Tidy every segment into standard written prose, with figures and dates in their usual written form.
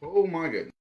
Oh my goodness.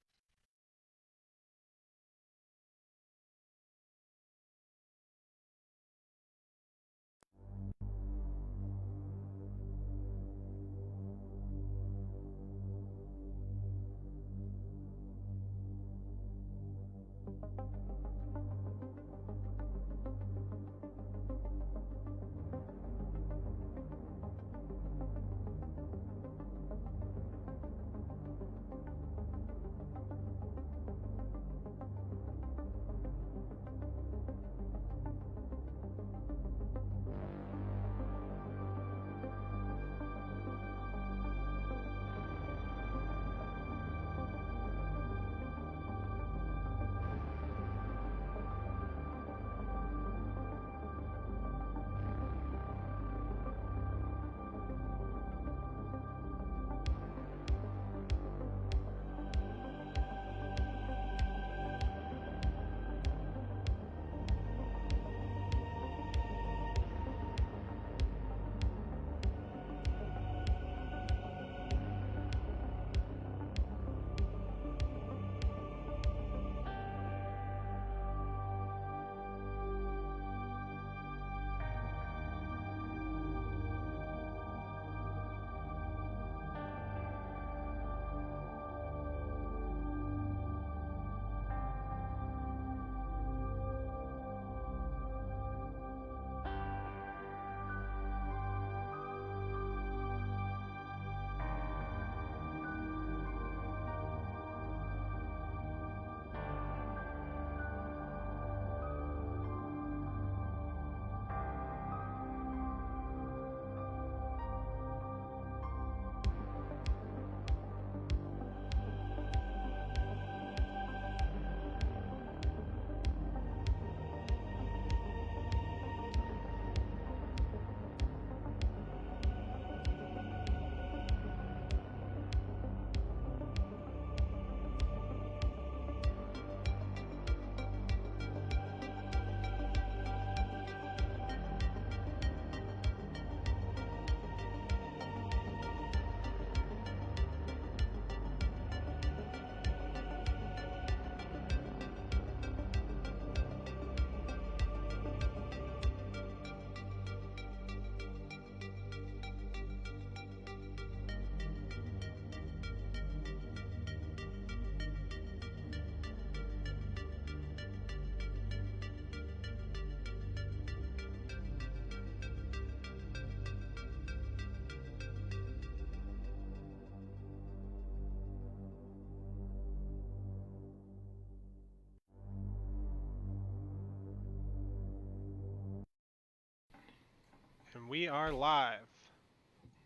And we are live.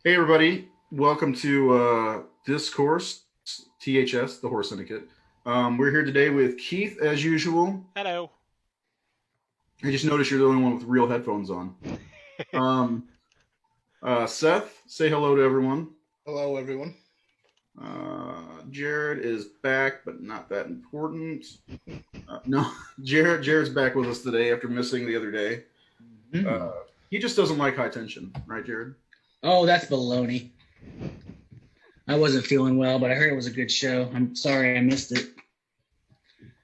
Hey, everybody. Welcome to Discourse, THS, the Horse Syndicate. We're here today with Keith, as usual. Hello. I just noticed you're the only one with real headphones on. Um, Seth, say hello to everyone. Hello, everyone. Jared is back, but not that important. No, Jared's back with us today after missing the other day. Uh, Mm. he just doesn't like high tension, right, Jared? Oh, that's baloney. I wasn't feeling well, but I heard it was a good show. I'm sorry I missed it.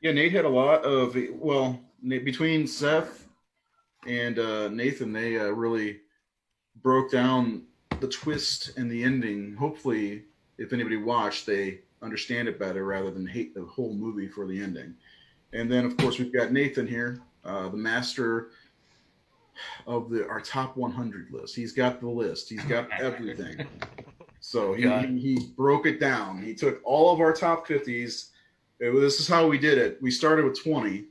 Yeah, Nate had a lot of between Seth and Nathan, they really broke down the twist and the ending. Hopefully, if anybody watched, they understand it better rather than hate the whole movie for the ending. And then, of course, we've got Nathan here, the master of the our top 100 list. He's got the list. He's got everything. So God. he broke it down. He took all of our top 50s. This is how we did it. We started with 20,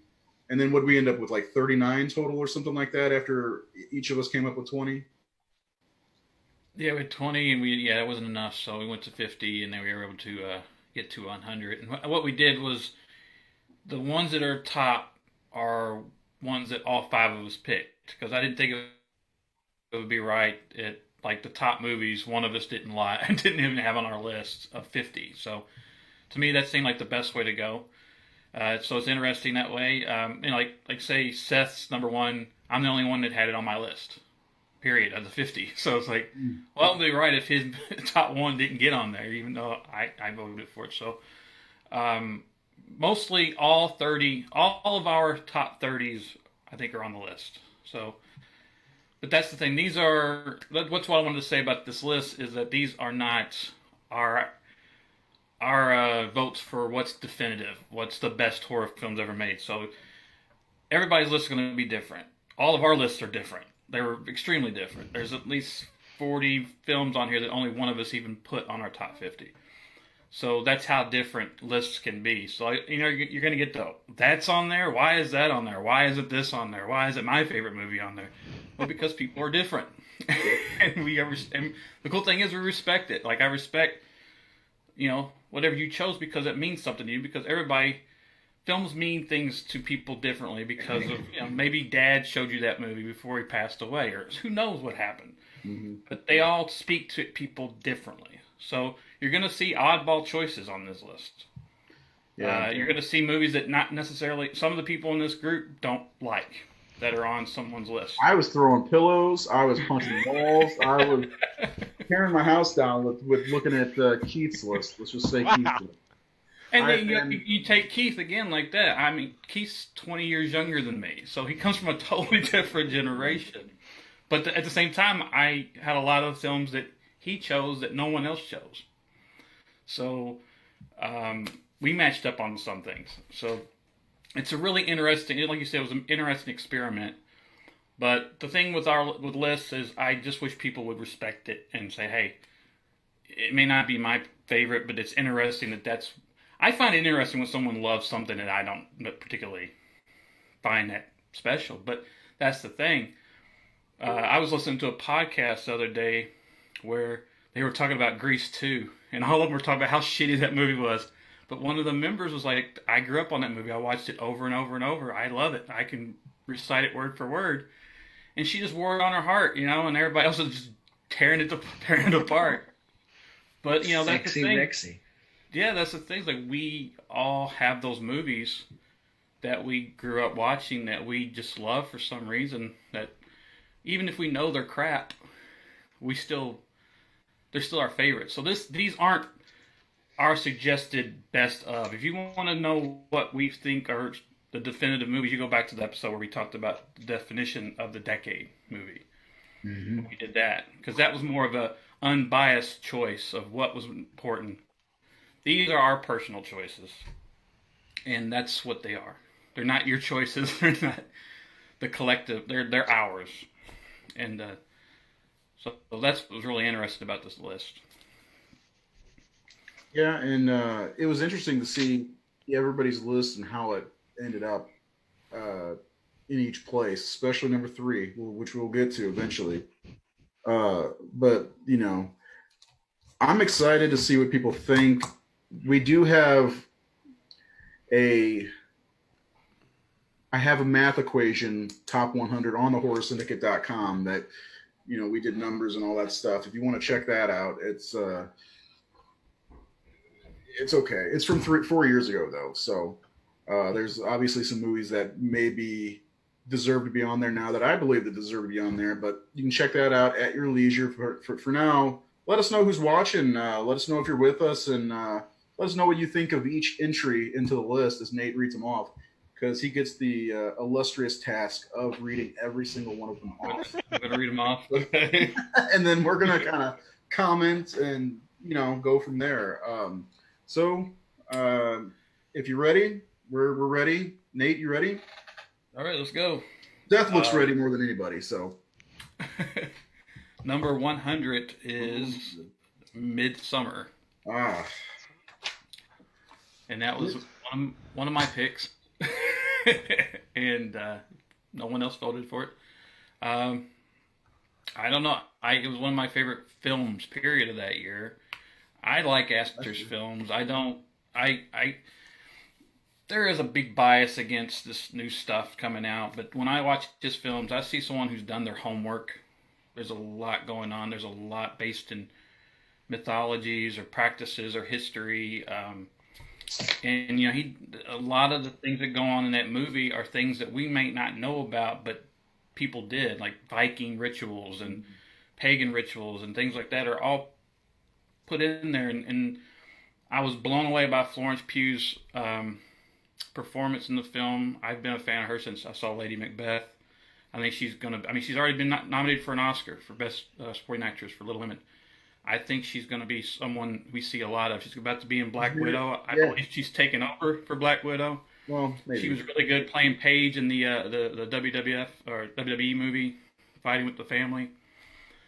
and then would we end up with like 39 total or something like that after each of us came up with 20? Yeah, we had 20, and it wasn't enough, so we went to 50, and then we were able to get to 100. And what we did was the ones that are top are ones that all five of us picked because I didn't think it would be right at like the top movies. One of us didn't lie, didn't even have on our list of 50. So to me, that seemed like the best way to go. So it's interesting that way. Like say Seth's number one. I'm the only one that had it on my list. period, of the 50. So it's like, well, it'd be right if his top one didn't get on there, even though I voted for it. So mostly all of our top 30s, I think, are on the list. So, but that's the thing. What's what I wanted to say about this list is that these are not our votes for what's definitive, what's the best horror films ever made. So everybody's list is going to be different. All of our lists are different. They're extremely different. There's at least 40 films on here that only one of us even put on our top 50. So that's how different lists can be. So, you're going to get that's on there. Why is that on there? Why isn't this on there? Why isn't my favorite movie on there? Well, because people are different. and the cool thing is we respect it. Like, I respect, whatever you chose because it means something to you, because films mean things to people differently because of, maybe dad showed you that movie before he passed away, or who knows what happened. Mm-hmm. But they all speak to people differently. So you're going to see oddball choices on this list. Yeah. You're going to see movies that not necessarily some of the people in this group don't like that are on someone's list. I was throwing pillows. I was punching walls. I was tearing my house down with looking at Keith's list. Let's just say Keith's list. And then you take Keith again like that. I mean, Keith's 20 years younger than me, so he comes from a totally different generation. But at the same time, I had a lot of films that he chose that no one else chose. So we matched up on some things. So it's a really interesting, like you said, it was an interesting experiment. But the thing with lists is I just wish people would respect it and say, hey, it may not be my favorite, but it's interesting that's... I find it interesting when someone loves something that I don't particularly find that special. But that's the thing. I was listening to a podcast the other day where they were talking about Grease 2, and all of them were talking about how shitty that movie was. But one of the members was like, I grew up on that movie. I watched it over and over and over. I love it. I can recite it word for word. And she just wore it on her heart, and everybody else was just tearing it apart. But, that's Sexy the thing. Rexy. Yeah, that's the thing. Like, we all have those movies that we grew up watching that we just love for some reason, that even if we know they're crap, they're still our favorites. So these aren't our suggested best of. If you want to know what we think are the definitive movies, you go back to the episode where we talked about the definition of the decade movie. Mm-hmm. We did that because that was more of a unbiased choice of what was important. These are our personal choices, and that's what they are. They're not your choices. They're not the collective. They're ours. And so that's what was really interesting about this list. Yeah, and it was interesting to see everybody's list and how it ended up in each place, especially number 3, which we'll get to eventually. But, I'm excited to see what people think. We do have I have a math equation, top 100 on the horrorsyndicate.com that, we did numbers and all that stuff. If you want to check that out, it's okay. It's from 4 years ago though. So there's obviously some movies that maybe deserve to be on there now that I believe that deserve to be on there, but you can check that out at your leisure. For now, let us know who's watching. Let us know if you're with us, and let us know what you think of each entry into the list as Nate reads them off, because he gets the illustrious task of reading every single one of them off. I'm going to read them off. And then we're going to kind of comment and, go from there. So if you're ready, we're ready. Nate, you ready? All right, let's go. Death looks ready more than anybody, so. Number 100 is Midsummer. Ah. And that was one of my picks. And no one else voted for it. I don't know. It was one of my favorite films, period, of that year. I like Astor's films. There is a big bias against this new stuff coming out, but when I watch his films, I see someone who's done their homework. There's a lot going on. There's a lot based in mythologies or practices or history. And a lot of the things that go on in that movie are things that we may not know about, but people did, like Viking rituals and pagan rituals and things like that, are all put in there. And I was blown away by Florence Pugh's performance in the film. I've been a fan of her since I saw Lady Macbeth. I think she's gonna. I mean, she's already been nominated for an Oscar for Best Supporting Actress for Little Women. I think she's going to be someone we see a lot of. She's about to be in Black Widow. I believe she's taken over for Black Widow. Well, maybe. She was really good playing Paige in the WWF or WWE movie, Fighting with the Family.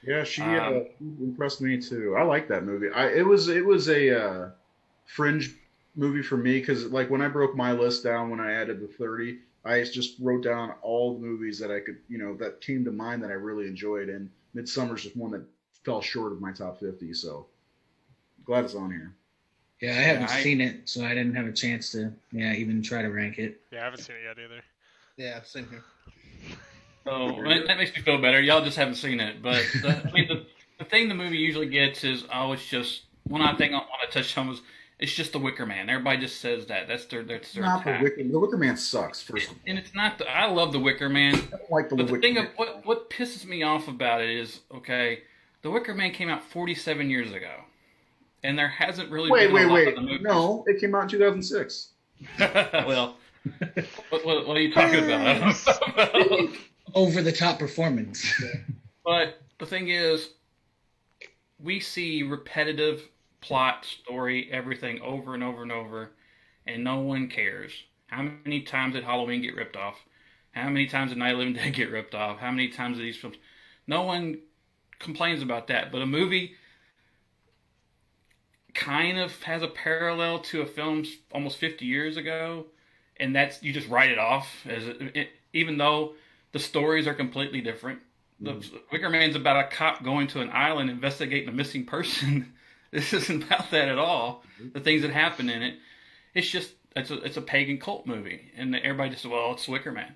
Yeah, she impressed me too. I like that movie. It was a fringe movie for me because like when I broke my list down when I added the 30, I just wrote down all the movies that I could that came to mind that I really enjoyed, and Midsummer's just one that fell short of my top 50. So glad it's on here. Yeah, I haven't seen it, so I didn't have a chance to even try to rank it. Yeah, I haven't seen it yet either. Yeah, same here. So that makes me feel better. Y'all just haven't seen it, but the thing the movie usually gets is it's just one I think I want to touch on was it's just the Wicker Man. Everybody just says that. That's their not attack. The Wicker Man sucks. First of all, and it's not. I love the Wicker Man. I don't like the But the Wicker thing Man. of what pisses me off about it is the Wicker Man came out 47 years ago, and there hasn't really been a lot of the movies. No, it came out in 2006. Well, what are you talking about? I don't know. Over the top performance. But the thing is, we see repetitive plot, story, everything over and over and over, and no one cares. How many times did Halloween get ripped off? How many times did Night of the Living Dead get ripped off? How many times did these films? No one complains about that. But a movie kind of has a parallel to a film almost 50 years ago, and that's you just write it off as even though the stories are completely different. The Wicker Man's about a cop going to an island investigating a missing person. This isn't about that at all. The things that happen in it, it's just it's a pagan cult movie, and everybody just it's Wicker Man,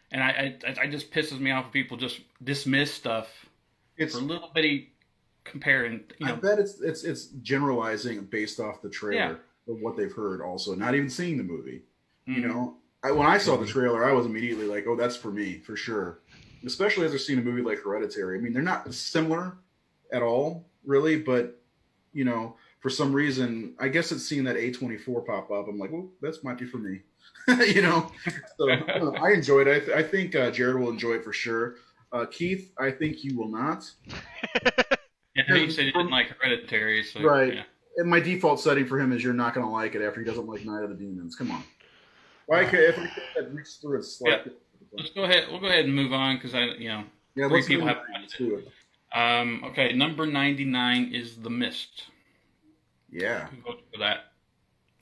and I just pisses me off when people just dismiss stuff for a little bitty comparing. I bet it's generalizing based off the trailer of what they've heard. Also, not even seeing the movie. Mm-hmm. When I saw the trailer, I was immediately like, "Oh, that's for me for sure." Especially as I've seen a movie like Hereditary. I mean, they're not similar at all, really, but for some reason, I guess it's seeing that A24 pop up. I'm like, well, that might be for me. So I enjoyed it. I think Jared will enjoy it for sure. Keith, I think you will not. Yeah, you said you didn't like Hereditary, so right. Yeah. And my default setting for him is you're not going to like it after he doesn't like Night of the Demons. Come on. If I could reach through and select it. Let's go ahead. We'll go ahead and move on because three people haven't watched it. Okay, number 99 is The Mist. Yeah. Who voted for that?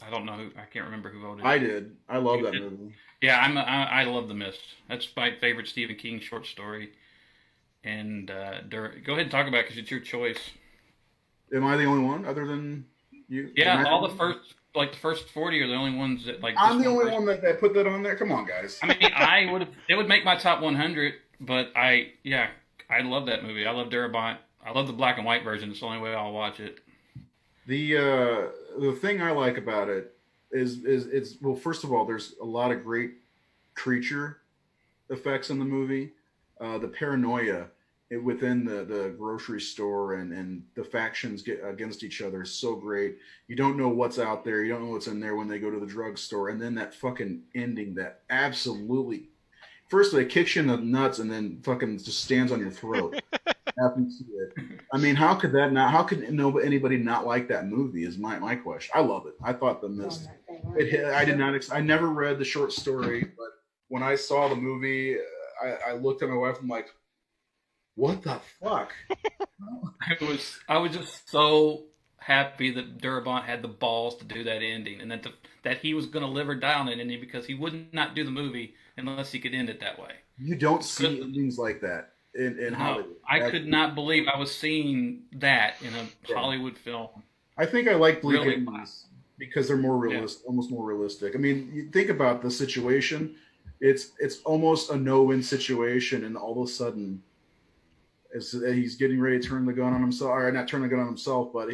I don't know. I can't remember who voted. I did. I love that movie. Yeah, I love The Mist. That's my favorite Stephen King short story. And go ahead and talk about it because it's your choice. Am I the only one other than you? Yeah, all the first 40 are the only ones that like. I'm the only one that put that on there. Come on, guys. I mean, it would make my top 100, but I love that movie. I love Darabont. I love the black and white version. It's the only way I'll watch it. The thing I like about it is it's well, first of all, there's a lot of great creature effects in the movie. The paranoia within the grocery store and the factions get against each other is so great. You don't know what's out there. You don't know what's in there when they go to the drugstore. And then that fucking ending that absolutely first it kicks you in the nuts and then fucking just stands on your throat. After you see it. I mean, how could anybody not like that movie is my question. I love it. I thought The Mist. I never read the short story, but when I saw the movie, I looked at my wife and I'm like, what the fuck? I was just so happy that Darabont had the balls to do that ending, and that he was going to live or die on that ending because he would not do the movie unless he could end it that way. You don't see endings like that in Hollywood. I could not believe I was seeing that in a Hollywood film. I think I like bleak Really? endings because they're more realistic, almost more realistic. I mean, you think about the situation; it's almost a no-win situation, and all of a sudden, as he's getting ready to turn the gun on himself, or not turn the gun on himself, but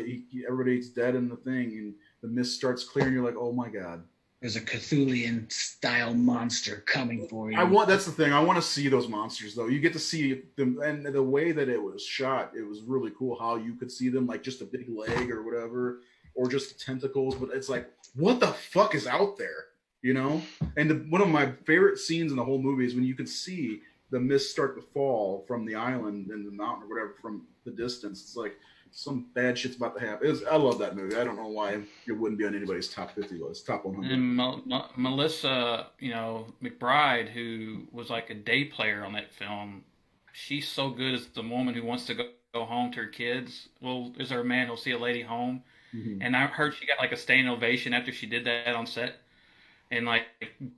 everybody's dead in the thing, and the mist starts clearing. You're like, oh my god, there's a Cthulhian style monster coming for you. That's the thing. I want to see those monsters though. You get to see them, and the way that it was shot, it was really cool. How you could see them like just a big leg or whatever, or just tentacles. But it's like, what the fuck is out there? You know. And one of my favorite scenes in the whole movie is when you can see the mist start to fall from the island and the mountain or whatever from the distance. It's like some bad shit's about to happen. I love that movie. I don't know why it wouldn't be on anybody's top 50 list, top 100. And Melissa, McBride, who was like a day player on that film, she's so good as the woman who wants to go home to her kids. Well, is there a man who'll see a lady home? Mm-hmm. And I heard she got like a standing ovation after she did that on set. And like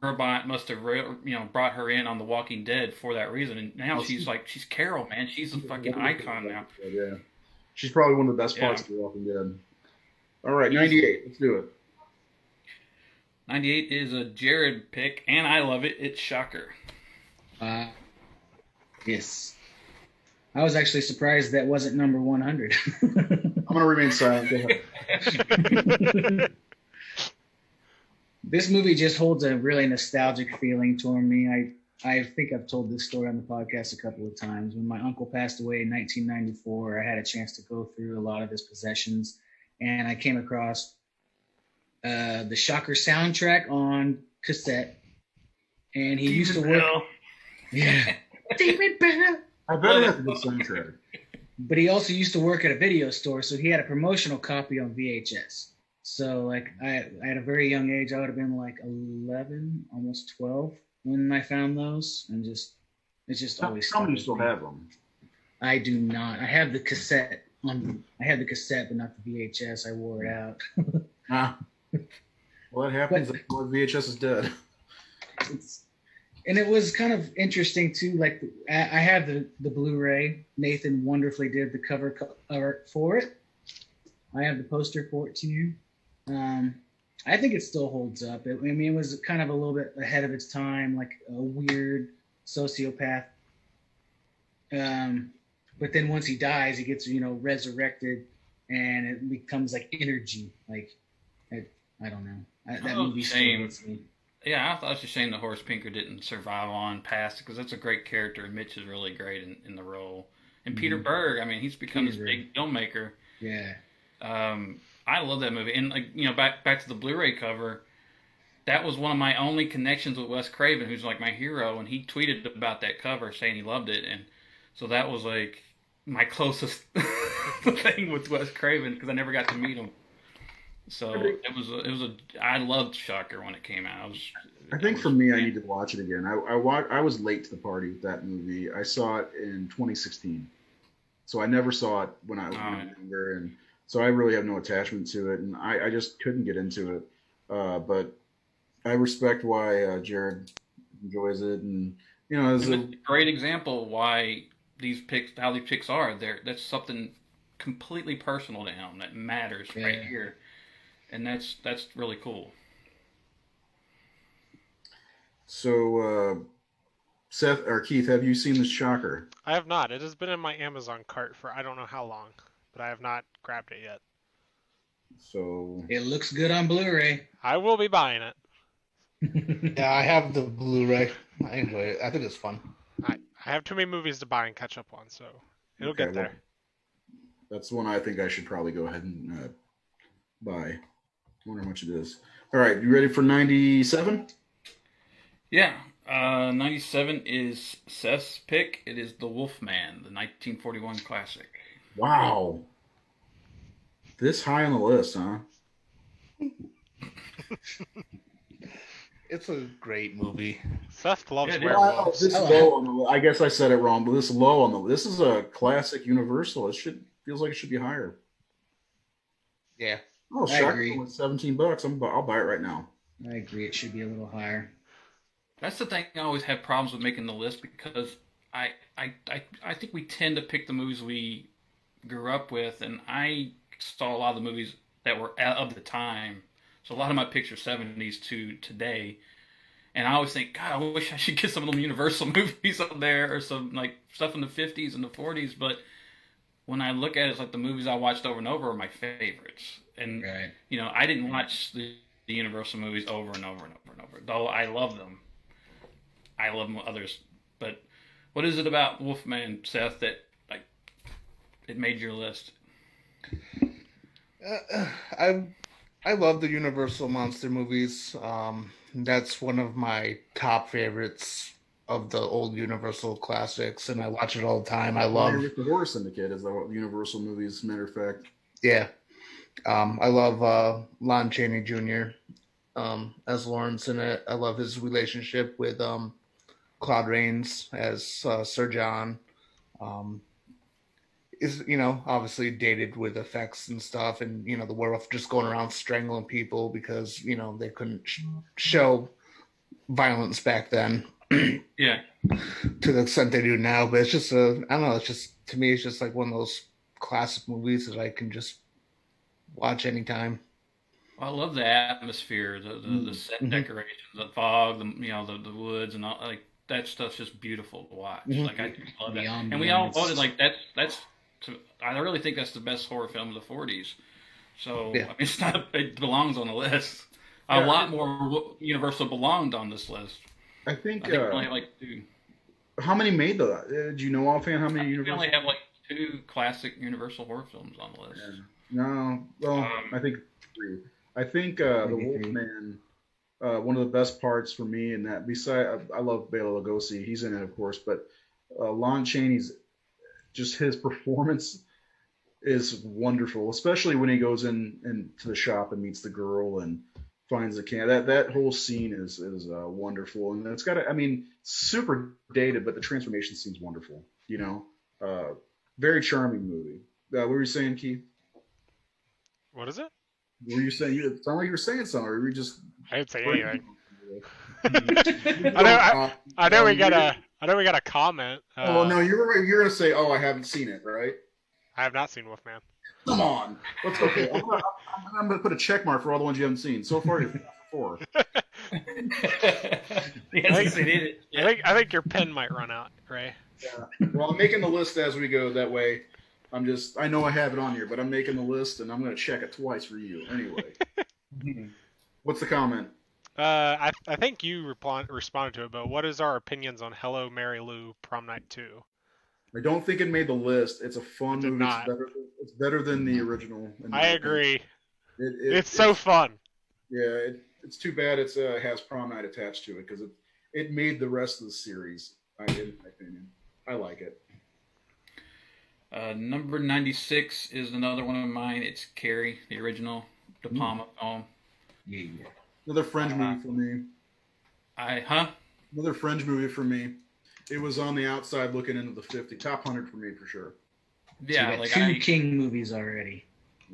Burbont must have brought her in on The Walking Dead for that reason. And now she's Carol, man. She's a fucking icon now. Yeah. She's probably one of the best parts of The Walking Dead. All right, 98. Let's do it. 98 is a Jared pick, and I love it. It's Shocker. Yes. I was actually surprised that wasn't number 100. I'm going to remain silent. Go ahead. This movie just holds a really nostalgic feeling toward me. I think I've told this story on the podcast a couple of times. When my uncle passed away in 1994, I had a chance to go through a lot of his possessions, and I came across the Shocker soundtrack on cassette. And he used to work. Yeah, David Bell. I bet it has a good soundtrack. But he also used to work at a video store, so he had a promotional copy on VHS. So, like, I at a very young age, I would have been like 11, almost 12 when I found those, and it's just always. Some of you still have them. I do not. I have the cassette I have the cassette, but not the VHS. I wore it out. Well, that happens when VHS is dead. And it was kind of interesting too. Like, I have the Blu-ray. Nathan wonderfully did the cover art for it. I have the poster for it too. I think it still holds up. It was kind of a little bit ahead of its time, like a weird sociopath. But then once he dies, he gets, resurrected, and it becomes like energy. Like, I don't know. That movie stays. Yeah, I thought it was a shame that Horace Pinker didn't survive on past, because that's a great character, and Mitch is really great in the role. And Peter Berg, he's become this big filmmaker. Yeah. I love that movie. And back to the Blu-ray cover, that was one of my only connections with Wes Craven, who's like my hero, and he tweeted about that cover saying he loved it, and so that was like my closest thing with Wes Craven, because I never got to meet him. So I loved Shocker when it came out. I think for me, I need to watch it again. I was late to the party with that movie. I saw it in 2016, so I never saw it when I was younger, and so I really have no attachment to it, and I just couldn't get into it. But I respect why Jared enjoys it, and it's a great example of why how these picks are. That's something completely personal to him that matters right here. And that's really cool. So, Seth or Keith, have you seen this Shocker? I have not. It has been in my Amazon cart for I don't know how long, but I have not grabbed it yet. So it looks good on Blu-ray. I will be buying it. Yeah, I have the Blu-ray. I enjoy it. I think it's fun. I have too many movies to buy and catch up on, so it'll get there. Well, that's one I think I should probably go ahead and buy. I wonder how much it is. All right, you ready for 97? Yeah, 97 is Seth's pick. It is The Wolfman, the 1941 classic. Wow. This high on the list, huh? It's a great movie. Seth loves werewolves. This low on the. I guess I said it wrong, but this low on the. This is a classic Universal. It feels like it should be higher. Yeah. Oh, Shocker with $17. I'll buy it right now. I agree. It should be a little higher. That's the thing. I always have problems with making the list, because I think we tend to pick the movies we grew up with, and I saw a lot of the movies that were of the time. So a lot of my picks are 70s to today. And I always think, God, I wish I should get some of them Universal movies up there, or some like stuff in the 50s and the 40s. But when I look at it, it's like the movies I watched over and over are my favorites. And, right. I didn't watch the the Universal movies over and over and over and over. Though I love them. I love others. But what is it about Wolfman, Seth, that like it made your list? I love the Universal monster movies. That's one of my top favorites of the old Universal classics, and I watch it all the time. I love, With the Horror Syndicate is the Universal movies, as a matter of fact. yeah. I love Lon Chaney Jr. As Lawrence in it. I love his relationship with Claude Rains as Sir John. Is obviously dated with effects and stuff, and the werewolf just going around strangling people because they couldn't show violence back then. Yeah. To the extent they do now, but it's just I don't know. It's just, to me, it's just like one of those classic movies that I can just watch anytime. Well, I love the atmosphere, the set decorations, the fog, the woods, and all like that stuff's just beautiful to watch. Like I just love that, and we all voted like that's. I really think that's the best horror film of the '40s. So Yeah. I mean, it belongs on the list. A lot more Universal belonged on this list. I think. I think we only have like two. How many made the? Do you know offhand how many We Universal? only have like two classic Universal horror films on the list. Yeah. No, well, I think three. I think the Maybe three. Wolfman. One of the best parts for me in that, beside I love Bela Lugosi, he's in it of course, but Lon Chaney's just his performance is wonderful, especially when he goes into the shop and meets the girl and finds the can. That whole scene is wonderful, and it's got super dated, but the transformation scene's wonderful. Very charming movie. What were you saying, Keith? What is it? What were you saying? It sounded like you were saying something. Or were you just? I didn't say anything. I know we got a comment. Oh no, you were right. You're gonna say, "Oh, I haven't seen it," right? I have not seen Wolfman. Come on. Let's okay. I'm gonna put a check mark for all the ones you haven't seen. So far, you're 4 for 4. Yes, it is. I think your pen might run out, Ray. Yeah. Well, I'm making the list as we go. That way, I know I have it on here, but I'm making the list and I'm gonna check it twice for you anyway. What's the comment? I think you responded to it, but what is our opinions on Hello Mary Lou Prom Night 2? I don't think it made the list. It's a fun movie. It's better than the original. I agree. It's so fun. Yeah, it's too bad it has Prom Night attached to it because it made the rest of the series. In my opinion, I like it. Number 96 is another one of mine. It's Carrie, the original De Palma film. Yeah. Another French movie for me. Another French movie for me. It was on the outside looking into the 50. Top 100 for me for sure. Yeah, So two King movies already.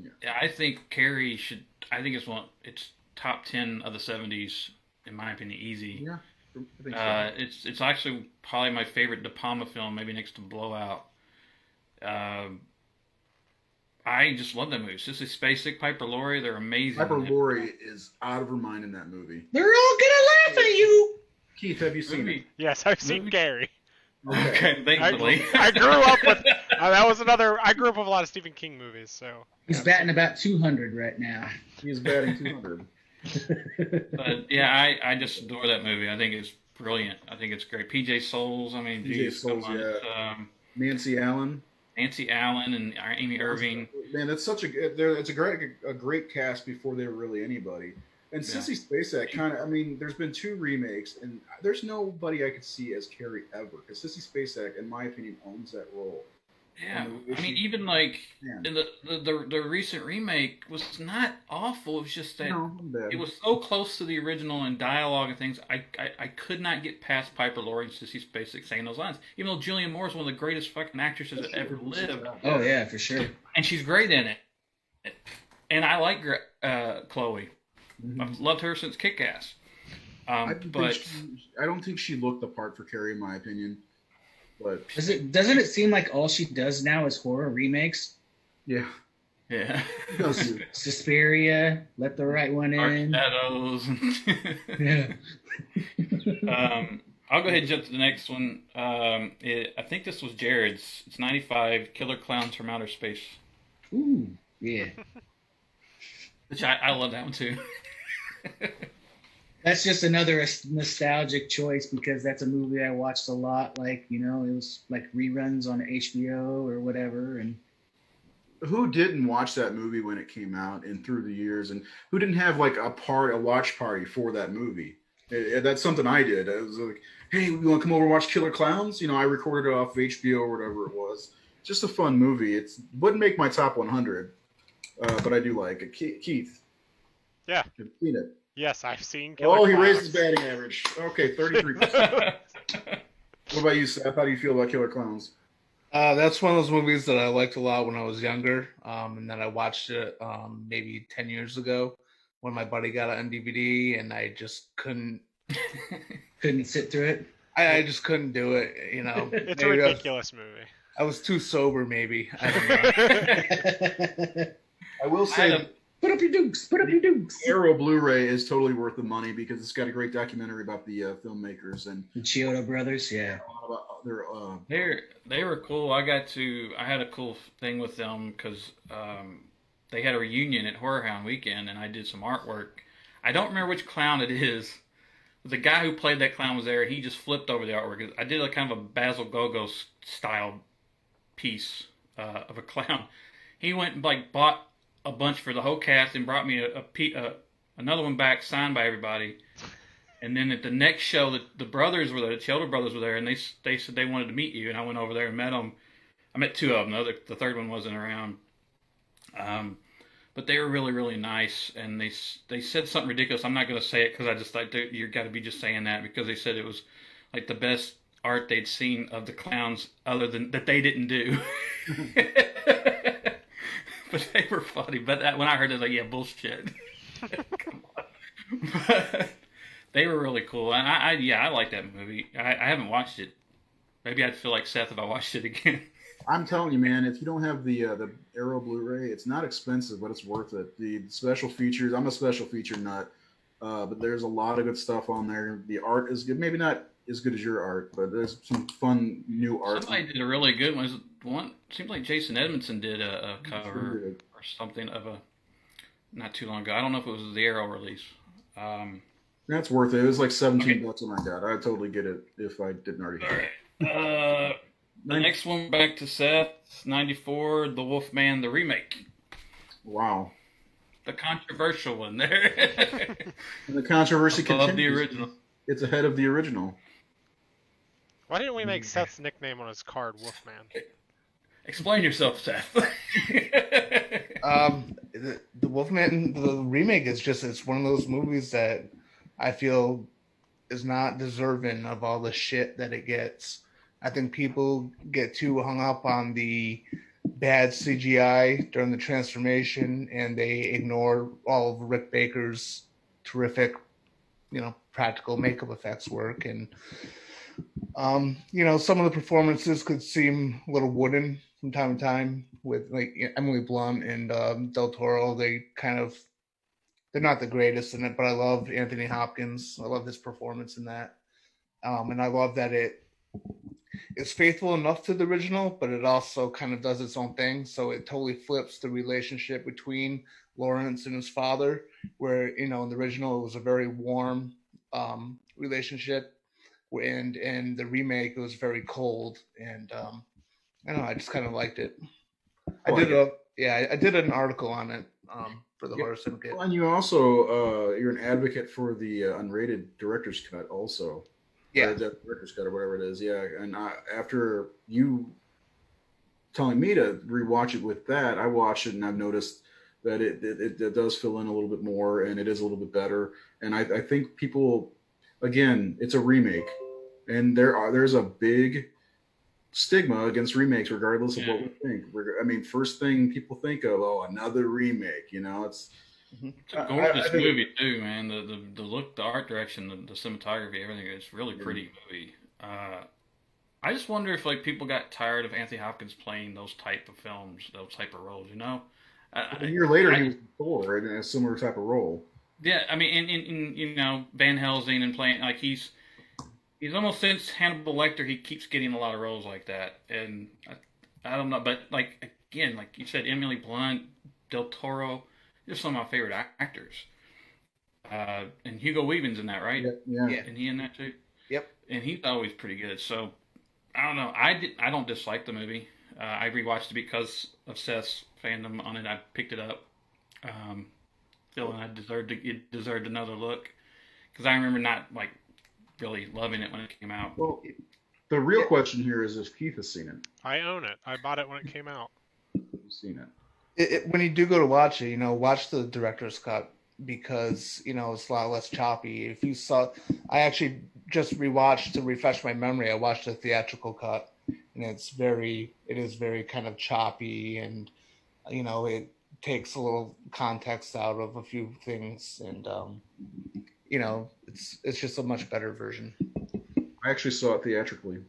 Yeah, I think Carrie should. I think it's top 10 of the 70s, in my opinion, easy. Yeah, I think so. It's actually probably my favorite De Palma film, maybe next to Blowout. I just love that movie. Sissy Spacek, Piper Laurie, they're amazing. Piper Laurie is out of her mind in that movie. They're all gonna laugh at you. Keith, have you seen it? Yes, I've seen Gary. Okay, thankfully. I grew up with that was another. I grew up with a lot of Stephen King movies, so He's batting about 200 right now. He's batting 200. But yeah, I just adore that movie. I think it's brilliant. I think it's great. PJ Souls. I mean, geez, Souls, come on. yeah. Nancy Allen. Nancy Allen and Amy Irving. Man, that's such it's a great cast before they were really anybody. And Sissy Spacek there's been 2 remakes, and there's nobody I could see as Carrie ever. Because Sissy Spacek, in my opinion, owns that role. Yeah, I mean, even like in the recent remake was not awful. It was just that it was so close to the original in dialogue and things. I could not get past Piper Laurie and Sissy Spacek saying those lines. Even though Julianne Moore is one of the greatest fucking actresses that ever lived. Oh yeah, for sure. And she's great in it. And I like Chloe. Mm-hmm. I've loved her since Kick-Ass. I don't think she looked the part for Carrie, in my opinion. But Doesn't it seem like all she does now is horror remakes? yeah. Suspiria, Let the Right One In. Shadows. Yeah. I'll go ahead and jump to the next one. I think this was Jared's. It's 95, Killer Clowns from Outer Space. Ooh, yeah. Which I love that one too. That's just another nostalgic choice because that's a movie I watched a lot. Like, it was like reruns on HBO or whatever. And Who didn't watch that movie when it came out and through the years, and who didn't have like a watch party for that movie? That's something I did. I was like, "Hey, you want to come over and watch Killer Clowns?" I recorded it off of HBO or whatever it was. Just a fun movie. It wouldn't make my top 100, but I do like it. Keith, Yeah. have you seen it? Yes, I've seen Killer Oh, he Clowns. raised his batting average. Okay, 33%. What about you, Seth? How do you feel about Killer Clowns? That's one of those movies that I liked a lot when I was younger, and then I watched it maybe 10 years ago when my buddy got it on DVD, and I just couldn't. couldn't sit through it. I just couldn't do it. It's a Maybe ridiculous movie. I was too sober, maybe. I don't know. I will say, Put up your dukes. Put up your dukes. Arrow Blu-ray is totally worth the money because it's got a great documentary about the filmmakers and The Chiodo brothers, yeah. a lot about their. They were cool. I had a cool thing with them because they had a reunion at Horror Hound Weekend, and I did some artwork. I don't remember which clown it is. The guy who played that clown was there. He just flipped over the artwork. I did a kind of a Basil Gogo style piece of a clown. He went and bought a bunch for the whole cast and brought me another one back signed by everybody. And then at the next show, the brothers were there, the Chiodo brothers were there, and they said they wanted to meet you, and I went over there and met them. I met two of them. The third one wasn't around. But they were really, really nice, and they said something ridiculous. I'm not going to say it because I just like you got to be just saying that because they said it was like the best art they'd seen of the clowns other than that they didn't do. But they were funny. But when I heard it, I was like, yeah, bullshit. Come on. But they were really cool, and I like that movie. I haven't watched it. Maybe I'd feel like Seth if I watched it again. I'm telling you, man, if you don't have the Arrow Blu-ray, it's not expensive, but it's worth it. The special features, I'm a special feature nut, but there's a lot of good stuff on there. The art is good, maybe not as good as your art, but there's some fun new art. Somebody did a really good one. Seems like Jason Edmondson did a cover or something of a not too long ago. I don't know if it was the Arrow release. That's worth it. It was like $17 when I got it. I'd totally get it if I didn't already have it. The next one back to Seth, 94, The Wolfman, the remake. Wow. The controversial one there. And the controversy Above continues. the original. It's ahead of the original. Why didn't we make Seth's nickname on his card Wolfman? Explain yourself, Seth. The Wolfman, the remake it's one of those movies that I feel is not deserving of all the shit that it gets. I think people get too hung up on the bad CGI during the transformation, and they ignore all of Rick Baker's terrific, practical makeup effects work. And, some of the performances could seem a little wooden from time to time with like Emily Blunt and Del Toro. They're not the greatest in it, but I love Anthony Hopkins. I love his performance in that. And I love that it's faithful enough to the original, but it also kind of does its own thing. So it totally flips the relationship between Lawrence and his father, where, in the original, it was a very warm relationship. And in the remake, it was very cold. And I don't know, I just kind of liked it. I did an article on it for the Horror Syndicate. Well, and you also, you're an advocate for the unrated director's cut also. Yeah, the director's cut or whatever it is. Yeah, and after you telling me to rewatch it with that, I watched it and I've noticed that it does fill in a little bit more and it is a little bit better. And I think people, again, it's a remake, and there's a big stigma against remakes, regardless of what we think. First thing people think of, another remake. It's. It's a gorgeous movie too, man. The look, the art direction, the cinematography, everything. It's really pretty movie. I just wonder if people got tired of Anthony Hopkins playing those type of films, those type of roles. A year later, he was Thor in a similar type of role. Yeah, in Van Helsing and playing he's almost since Hannibal Lecter, he keeps getting a lot of roles like that, and I don't know, but again, like you said, Emily Blunt, Del Toro. They're some of my favorite actors. And Hugo Weaving's in that, right? Yeah. Yeah. And he in that too? Yep. And he's always pretty good. So I don't know. I don't dislike the movie. I rewatched it because of Seth's fandom on it. I picked it up, feeling it deserved another look. Because I remember not like really loving it when it came out. Well, the real question here is if Keith has seen it. I own it. I bought it when it came out. You've seen it. When you do go to watch it, watch the director's cut because it's a lot less choppy. If you saw, I actually just rewatched to refresh my memory. I watched the theatrical cut, and it is very kind of choppy, and it takes a little context out of a few things, and it's just a much better version. I actually saw it theatrically,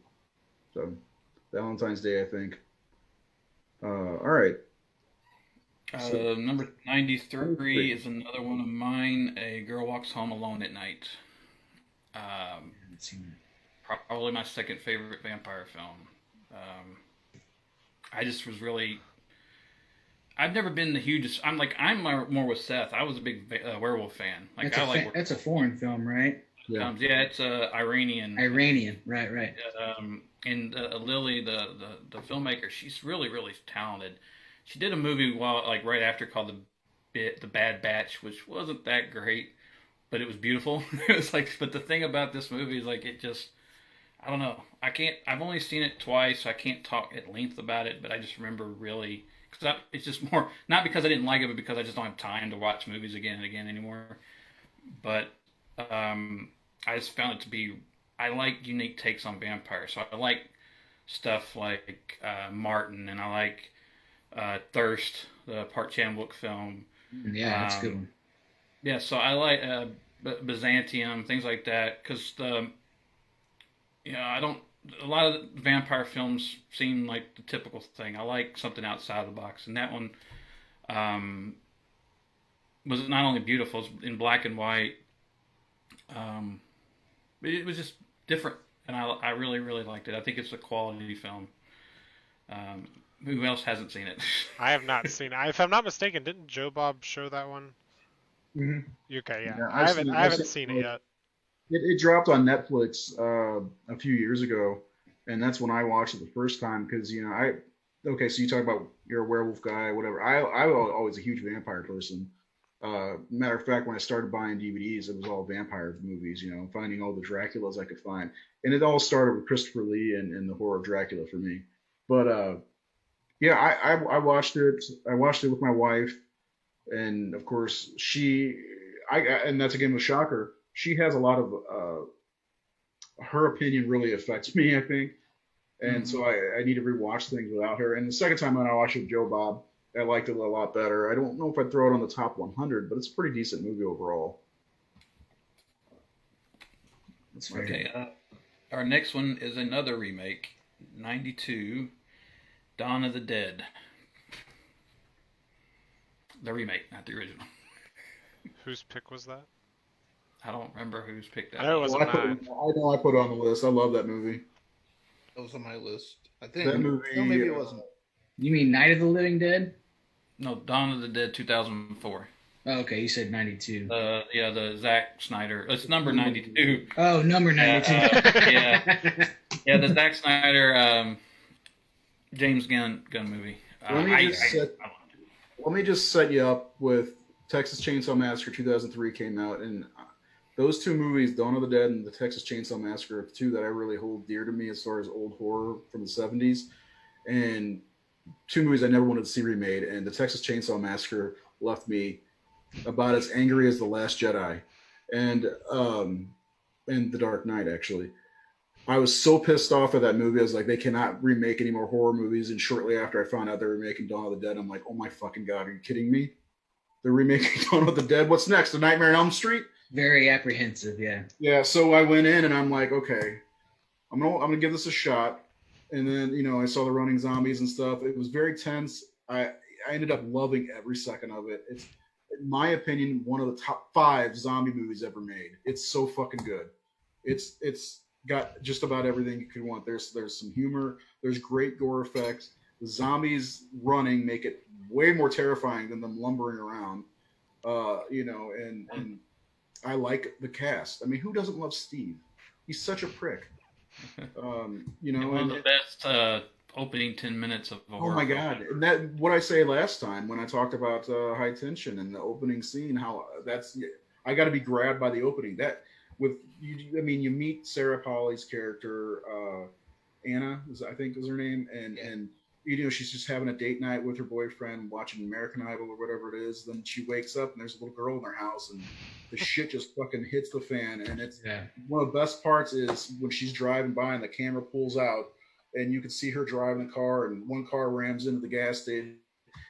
so Valentine's Day, I think. All right. Number 93 is another one of mine. A Girl Walks Home Alone at Night. Probably my second favorite vampire film. I just was really. I've never been the hugest. I'm more with Seth. I was a big werewolf fan. Like that's a foreign film, right? Yeah. Yeah, it's Iranian. Iranian, right. And Lily, the filmmaker, she's really, really talented. She did a movie right after called the Bad Batch, which wasn't that great, but it was beautiful. It was but the thing about this movie is it just, I don't know. I've only seen it twice, so I can't talk at length about it, but I just remember really, because it's just more, not because I didn't like it, but because I just don't have time to watch movies again and again anymore. But I just found it to be, I like unique takes on vampires. So I like stuff like Martin, and I like Thirst, the Park Chan-wook film. Yeah, that's a good one. Yeah, so I like Byzantium, things like that, because I don't. A lot of the vampire films seem like the typical thing. I like something outside the box, and that one was not only beautiful, it was in black and white. It was just different, and I really, really liked it. I think it's a quality film. Who else hasn't seen it? I have not seen it. If I'm not mistaken, didn't Joe Bob show that one? Mm-hmm. Okay, yeah. Yeah, I haven't seen it yet. It dropped on Netflix a few years ago, and that's when I watched it the first time because okay, so you talk about you're a werewolf guy, whatever. I was always a huge vampire person. Matter of fact, when I started buying DVDs, it was all vampire movies, finding all the Draculas I could find. And it all started with Christopher Lee and the horror of Dracula for me. But yeah, I watched it. I watched it with my wife, and of course and that's again a shocker. She has a lot of her opinion really affects me, I think, and so I need to rewatch things without her. And the second time when I watched it with Joe Bob, I liked it a lot better. I don't know if I'd throw it on the top 100, but it's a pretty decent movie overall. That's fair. Okay, our next one is another remake, 92, Dawn of the Dead. The remake, not the original. Whose pick was that? I don't remember who's picked that. I know it wasn't mine. I know I put it on the list. I love that movie. That was on my list. I think That movie. No, maybe it wasn't. You mean Night of the Living Dead? No, Dawn of the Dead 2004. Oh, okay, you said 92. Yeah, the Zack Snyder. It's number 92. Oh, number 92. Yeah, the Zack Snyder James Gunn movie. Let me just set you up with Texas Chainsaw Massacre 2003 came out, and those two movies, Dawn of the Dead and the Texas Chainsaw Massacre, are two that I really hold dear to me as far as old horror from the 70s. And two movies I never wanted to see remade, and the Texas Chainsaw Massacre left me about as angry as The Last Jedi and The Dark Knight, actually. I was so pissed off at that movie. I was like, they cannot remake any more horror movies. And shortly after I found out they were making Dawn of the Dead, I'm like, oh my fucking God, are you kidding me? They're remaking Dawn of the Dead. What's next? A Nightmare on Elm Street? Very apprehensive, yeah. Yeah, so I went in and I'm like, okay, I'm gonna give this a shot. And then, I saw the running zombies and stuff. It was very tense. I ended up loving every second of it. It's, in my opinion, one of the top 5 zombie movies ever made. It's so fucking good. It's got just about everything you could want. There's some humor. There's great gore effects. The zombies running make it way more terrifying than them lumbering around. And I like the cast. I mean, who doesn't love Steve? He's such a prick. You know, One of the best opening 10 minutes of a oh horror my film. god, and that what I say last time when I talked about High Tension and the opening scene, how that's I got to be grabbed by the opening. That with you, I mean, you meet Sarah Polly's character, Anna, I think is her name, and you know she's just having a date night with her boyfriend, watching American Idol or whatever it is. Then she wakes up and there's a little girl in their house, and the shit just fucking hits the fan. And it's one of the best parts is when she's driving by and the camera pulls out, and you can see her driving the car, and one car rams into the gas station.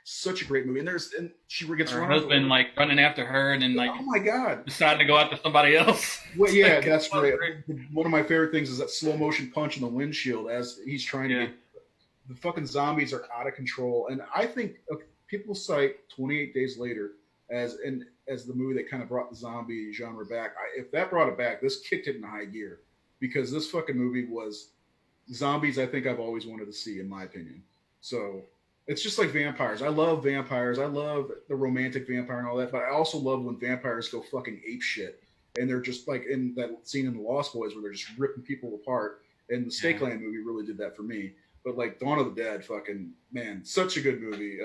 Such a great movie, and she gets Her run husband over. like running after her, and then like Oh my god! deciding to go after somebody else. Well, yeah, Like, that's so great. great. One of my favorite things is that slow motion punch in the windshield as he's trying to Yeah. get the fucking zombies are out of control. And I think people cite 28 Days Later as the movie that kind of brought the zombie genre back. If that brought it back, this kicked it into high gear because this fucking movie was zombies. I think I've always wanted to see, in my opinion. So it's just like vampires. I love vampires. I love the romantic vampire and all that, but I also love when vampires go fucking ape shit. And they're just like in that scene in The Lost Boys where they're just ripping people apart. And the Stakeland movie really did that for me. But like Dawn of the Dead, fucking man, such a good movie.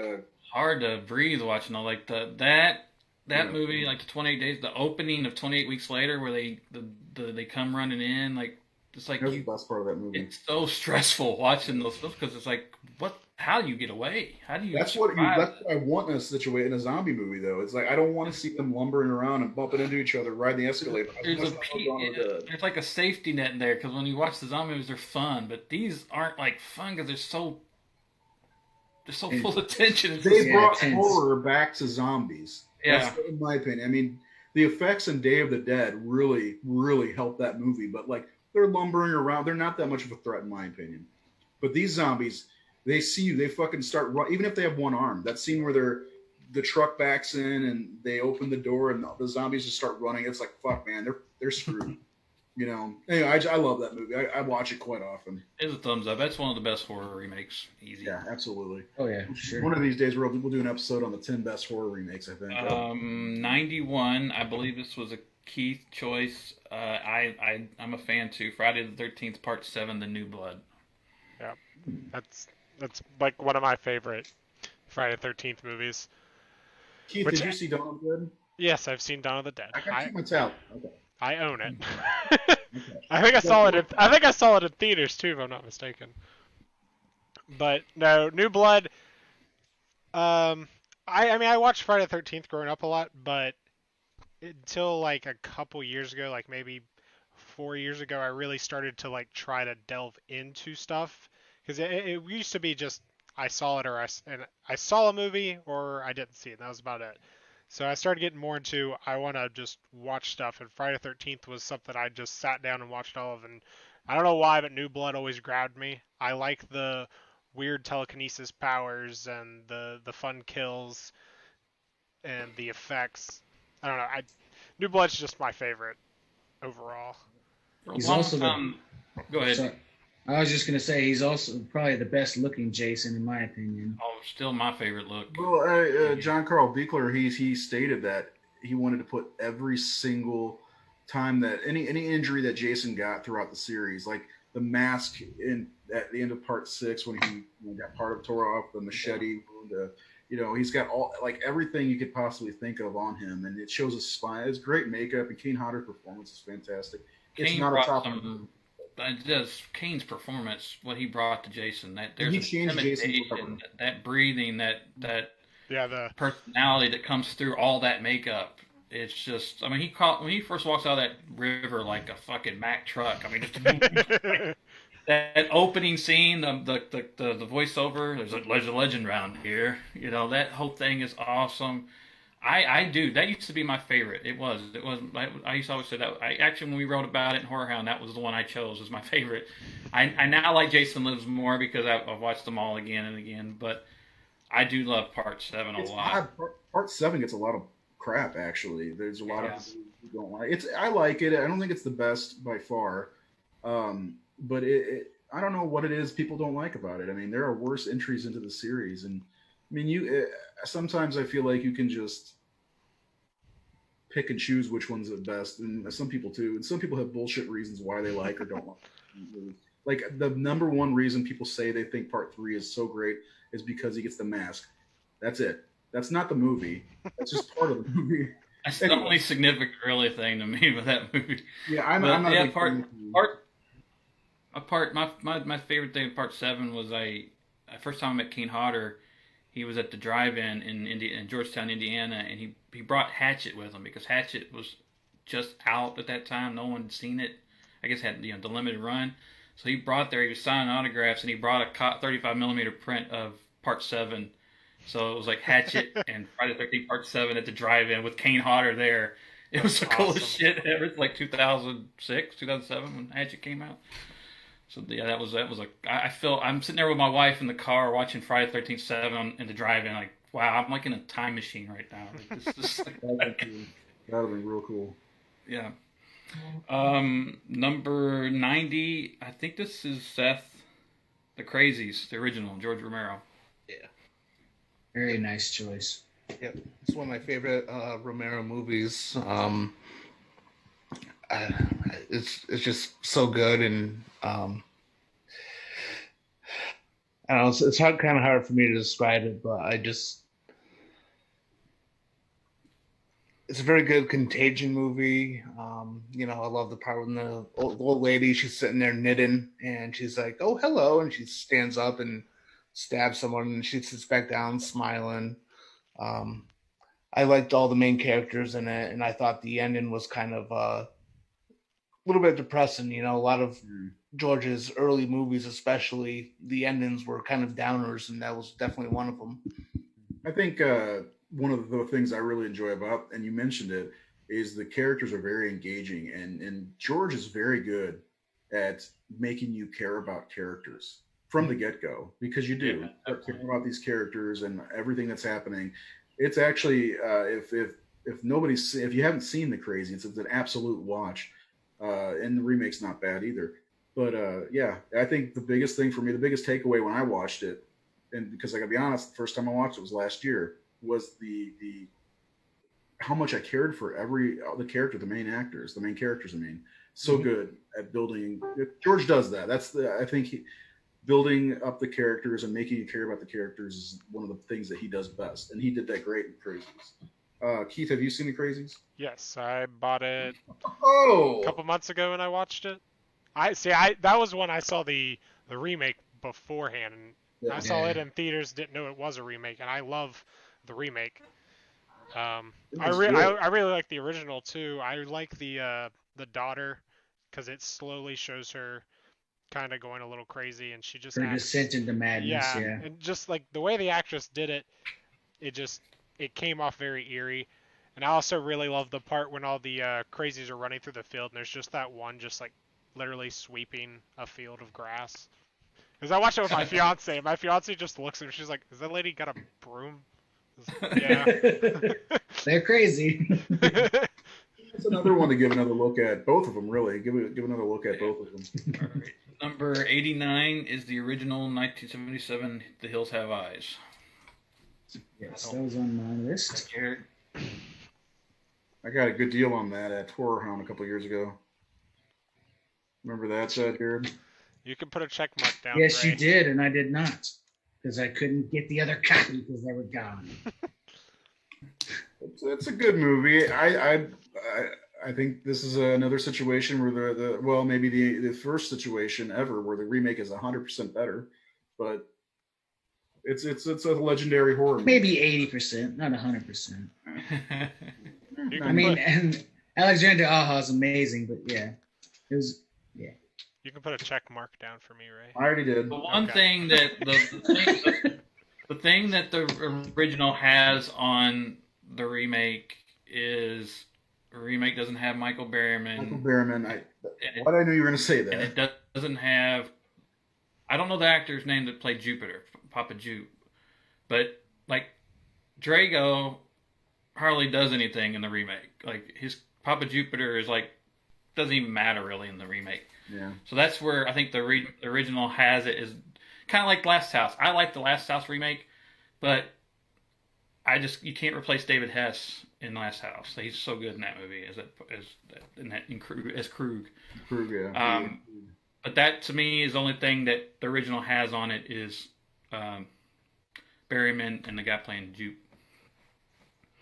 Hard to breathe watching all like that movie, like the 28 days, the opening of 28 Weeks Later, where they come running in, like it's like That's the best part of that movie. it's so stressful watching those films because it's like what? How do you get away? How do you? That's what I want in a situation in a zombie movie though. It's like I don't want to see them lumbering around and bumping into each other, riding the escalator. There's like a safety net in there because when you watch the zombie movies, they're fun, but these aren't like fun because they're so full of tension. They brought horror back to zombies. Yeah, that's, in my opinion. I mean, the effects in Day of the Dead really, really helped that movie. But like they're lumbering around, they're not that much of a threat in my opinion. But these zombies, they see you, they fucking start run. Even if they have one arm, that scene where the truck backs in and they open the door and the zombies just start running. It's like fuck, man, they're screwed. You know. Anyway, I love that movie. I watch it quite often. it's a thumbs up. That's one of the best horror remakes. Easy. Yeah, absolutely. Oh yeah, sure. One of these days we'll do an episode on the 10 best horror remakes. I think. 91. I believe this was a Keith choice. I'm a fan too. Friday the 13th, Part 7, The New Blood. Yeah, that's like one of my favorite Friday the 13th movies. Keith, did you see Dawn of the Dead? Yes, I've seen Dawn of the Dead. I got to keep my tally. Okay. I own it. Okay. I think I saw it. I think I saw it in theaters too, if I'm not mistaken. But no, New Blood. I mean, I watched Friday the 13th growing up a lot, but until like a couple years ago, like maybe 4 years ago, I really started to like try to delve into stuff because it used to be just I saw it and I saw a movie or I didn't see it. And that was about it. So I started getting more into I want to just watch stuff, and Friday the 13th was something I just sat down and watched all of, and I don't know why, but New Blood always grabbed me. I like the weird telekinesis powers and the fun kills and the effects. I don't know. New Blood's just my favorite overall. He's also Go ahead. Sorry. I was just gonna say he's also probably the best looking Jason in my opinion. Oh, still my favorite look. Well, John Carl Buechler, he stated that he wanted to put every single time that any injury that Jason got throughout the series, like the mask at the end of Part 6 when he got part of tore off, the machete wound, he's got all like everything you could possibly think of on him, and it shows his spine. It's great makeup, and Kane Hodder's performance is fantastic. It's not a top. Kane's performance, what he brought to Jason, that there's He changed Jason. that breathing, that Yeah, the personality that comes through all that makeup. It's just, I mean, when he first walks out of that river like a fucking Mack truck. I mean, just that opening scene, the voiceover. There's a legend around here. You know, that whole thing is awesome. I do. That used to be my favorite. It was. I used to always say that. Actually, when we wrote about it in Horror Hound, that was the one I chose as my favorite. I now like Jason Lives more because I've watched them all again and again. But I do love Part 7 a lot. Part 7 gets a lot of crap. Actually, there's a lot of people who don't like it. I like it. I don't think it's the best by far. But I don't know what it is people don't like about it. I mean, there are worse entries into the series, and I mean, sometimes I feel like you can just pick and choose which one's the best, and some people too, and some people have bullshit reasons why they like or don't like. Like the number one reason people say they think part 3 is so great is because he gets the mask. That's it. That's not the movie. That's just part of the movie. That's the only significant really thing to me with that movie. Yeah, I'm not a big fan of my favorite thing of part 7 was first time I met Kane Hodder. He was at the drive-in in Georgetown, Indiana, and he brought Hatchet with him because Hatchet was just out at that time. No one had seen it. I guess had the limited run. So he was signing autographs, and he brought a 35 millimeter print of part 7. So it was like Hatchet and Friday the 13th part 7 at the drive-in with Kane Hodder there. It was the coolest shit ever. It's like 2006, 2007 when Hatchet came out. So yeah, that was I'm sitting there with my wife in the car watching Friday the 13th 7 in the drive-in, like, wow, I'm like in a time machine right now. Like, this is like, that would be real cool. Yeah. Number 90, I think this is Seth, The Crazies, the original, George Romero. Yeah. Very nice choice. Yep, it's one of my favorite Romero movies. It's just so good, and I don't know. It's kind of hard for me to describe it, but it's a very good contagion movie. I love the part when the old lady, she's sitting there knitting, and she's like, "Oh, hello," and she stands up and stabs someone, and she sits back down smiling. I liked all the main characters in it, and I thought the ending was kind of a little bit depressing. A lot of George's early movies, especially, the endings were kind of downers, and that was definitely one of them. I think one of the things I really enjoy about, and you mentioned it, is the characters are very engaging, and George is very good at making you care about characters from the get-go, because you do start caring about these characters and everything that's happening. It's actually if you haven't seen The Crazy, it's an absolute watch, and the remake's not bad either. But yeah, I think the biggest thing for me, the biggest takeaway when I watched it, and because I gotta be honest, the first time I watched it was last year, was the how much I cared for the character, the main characters. So good at building. George does that. I think building up the characters and making you care about the characters is one of the things that he does best, and he did that great in Crazies. Keith, have you seen The Crazies? Yes, I bought it a couple months ago and I watched it. That was when I saw the remake beforehand, and I saw it in theaters, didn't know it was a remake, and I love the remake. I really like the original too. I like the daughter, because it slowly shows her kind of going a little crazy, and she just Her acts, descent into madness. Yeah. And just like the way the actress did it, it came off very eerie. And I also really love the part when all the crazies are running through the field, and there's just that one just like literally sweeping a field of grass. Because I watched it with my fiance, and my fiance just looks at her, she's like, "Is that lady got a broom?" Yeah. They're crazy. It's another one to give another look at. Both of them, really. Give another look at both of them. All right. Number 89 is the original 1977 The Hills Have Eyes. Yes, that was on my list. I got a good deal on that at Horror Hound a couple years ago. Remember that, Jared? You can put a check mark down. Yes, Ray. you did, and I did not, because I couldn't get the other copy because they were gone. It's a good movie. I think this is another situation where maybe the first situation ever where the remake is 100% better, but it's a legendary horror movie. Maybe 80%, not 100%. I mean, and Alexander Aja is amazing, but yeah, it was. You can put a check mark down for me, Ray. I already did. The one thing that the thing that the original has on the remake is the remake doesn't have Michael Berryman. Michael Berryman. I knew you were going to say that. And it doesn't have. I don't know the actor's name that played Jupiter, Papa Jupe, but like Drago hardly does anything in the remake. Like his Papa Jupiter is like doesn't even matter really in the remake. Yeah. So that's where I think the original has it, is kind of like Last House. I like the Last House remake, but you can't replace David Hess in Last House. He's so good in that movie as Krug. Krug, yeah. But that to me is the only thing that the original has on it is um, Berryman and the guy playing Jupe.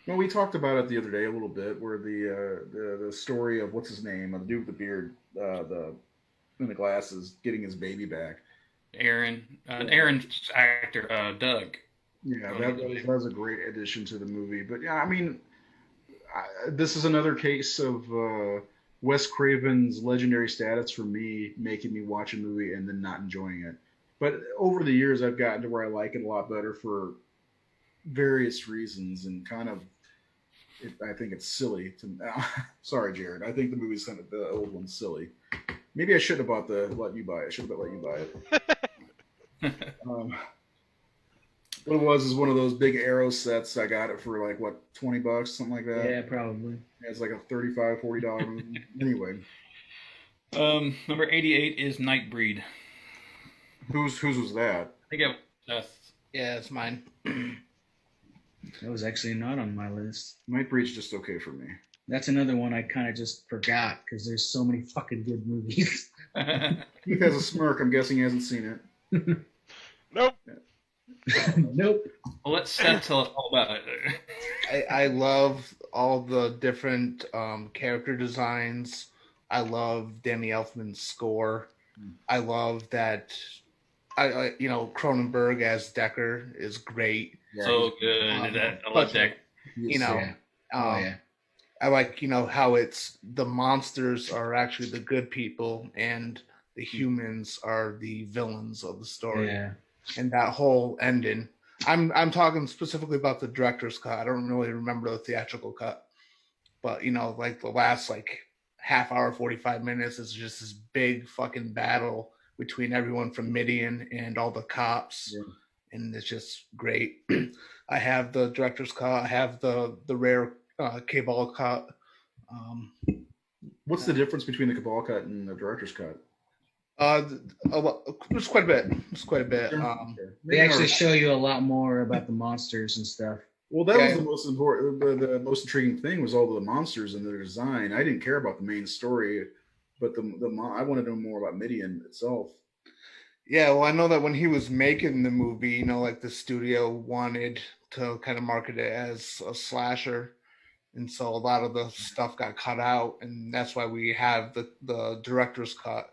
Well, we talked about it the other day a little bit, where the story of what's his name, the dude with the beard, the in the glasses, getting his baby back. Aaron's actor, Doug. Yeah, that was a great addition to the movie. But yeah, I mean, this is another case of Wes Craven's legendary status for me, making me watch a movie and then not enjoying it. But over the years, I've gotten to where I like it a lot better for various reasons, and kind of, I think it's silly to. Sorry, Jared. I think the movie's kind of the old one's silly. Maybe I shouldn't have bought the Let You Buy It. I should have let you buy it. What it was is one of those big Arrow sets. I got it for like, what, $20, something like that? Yeah, probably. It's like a $35, $40 movie. Anyway. Number 88 is Nightbreed. Whose was that? I think it was Yeah, it's mine. That was actually not on my list. Nightbreed's just okay for me. That's another one I kind of just forgot because there's so many fucking good movies. He has a smirk. I'm guessing he hasn't seen it. Nope. Nope. Well, let Seth tell us all about it. I love all the different character designs. I love Danny Elfman's score. I love that. Cronenberg as Decker is great. So good. I love Decker. Yeah. Yeah. I like, how it's the monsters are actually the good people and the humans are the villains of the story. Yeah. And that whole ending. I'm talking specifically about the director's cut. I don't really remember the theatrical cut. But, like the last half hour, 45 minutes is just this big fucking battle between everyone from Midian and all the cops. Yeah. And it's just great. I have the director's cut. I have the rare Cabal cut. What's the difference between the Cabal cut and the director's cut? There's quite a bit. They actually show you a lot more about the monsters and stuff. Well, that was the most important. The most intriguing thing was all the monsters and their design. I didn't care about the main story, but I wanted to know more about Midian itself. Yeah, well, I know that when he was making the movie, the studio wanted to kind of market it as a slasher, and so a lot of the stuff got cut out, and that's why we have the director's cut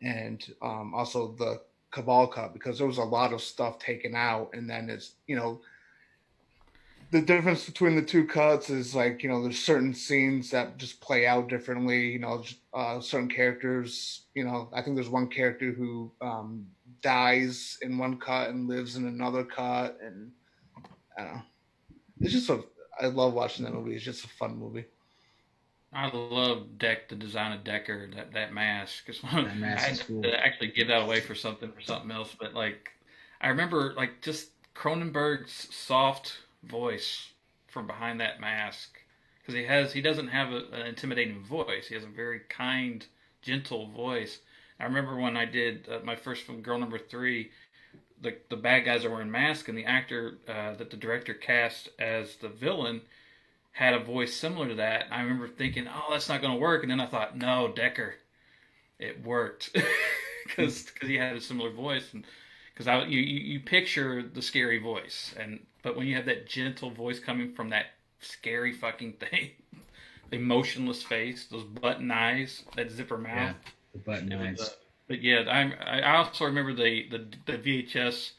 and also the Cabal cut, because there was a lot of stuff taken out, and then it's the difference between the two cuts is there's certain scenes that just play out differently. Certain characters. I think there's one character who dies in one cut and lives in another cut, and I don't know. It's just I love watching that movie. It's just a fun movie. I love the design of Decker, that mask. That mask is cool. To actually give that away for something else, but I remember just Cronenberg's soft voice from behind that mask, because he doesn't have an intimidating voice. He has a very kind, gentle voice. I remember when I did my first film, Girl Number 3, the bad guys are wearing masks, and the actor that the director cast as the villain had a voice similar to that. I remember thinking, oh, that's not going to work, and then I thought, no, Decker, it worked, because he had a similar voice, and because you picture the scary voice, but when you have that gentle voice coming from that scary fucking thing, the emotionless face, those button eyes, that zipper mouth, yeah, the button eyes. But yeah, I also remember the VHS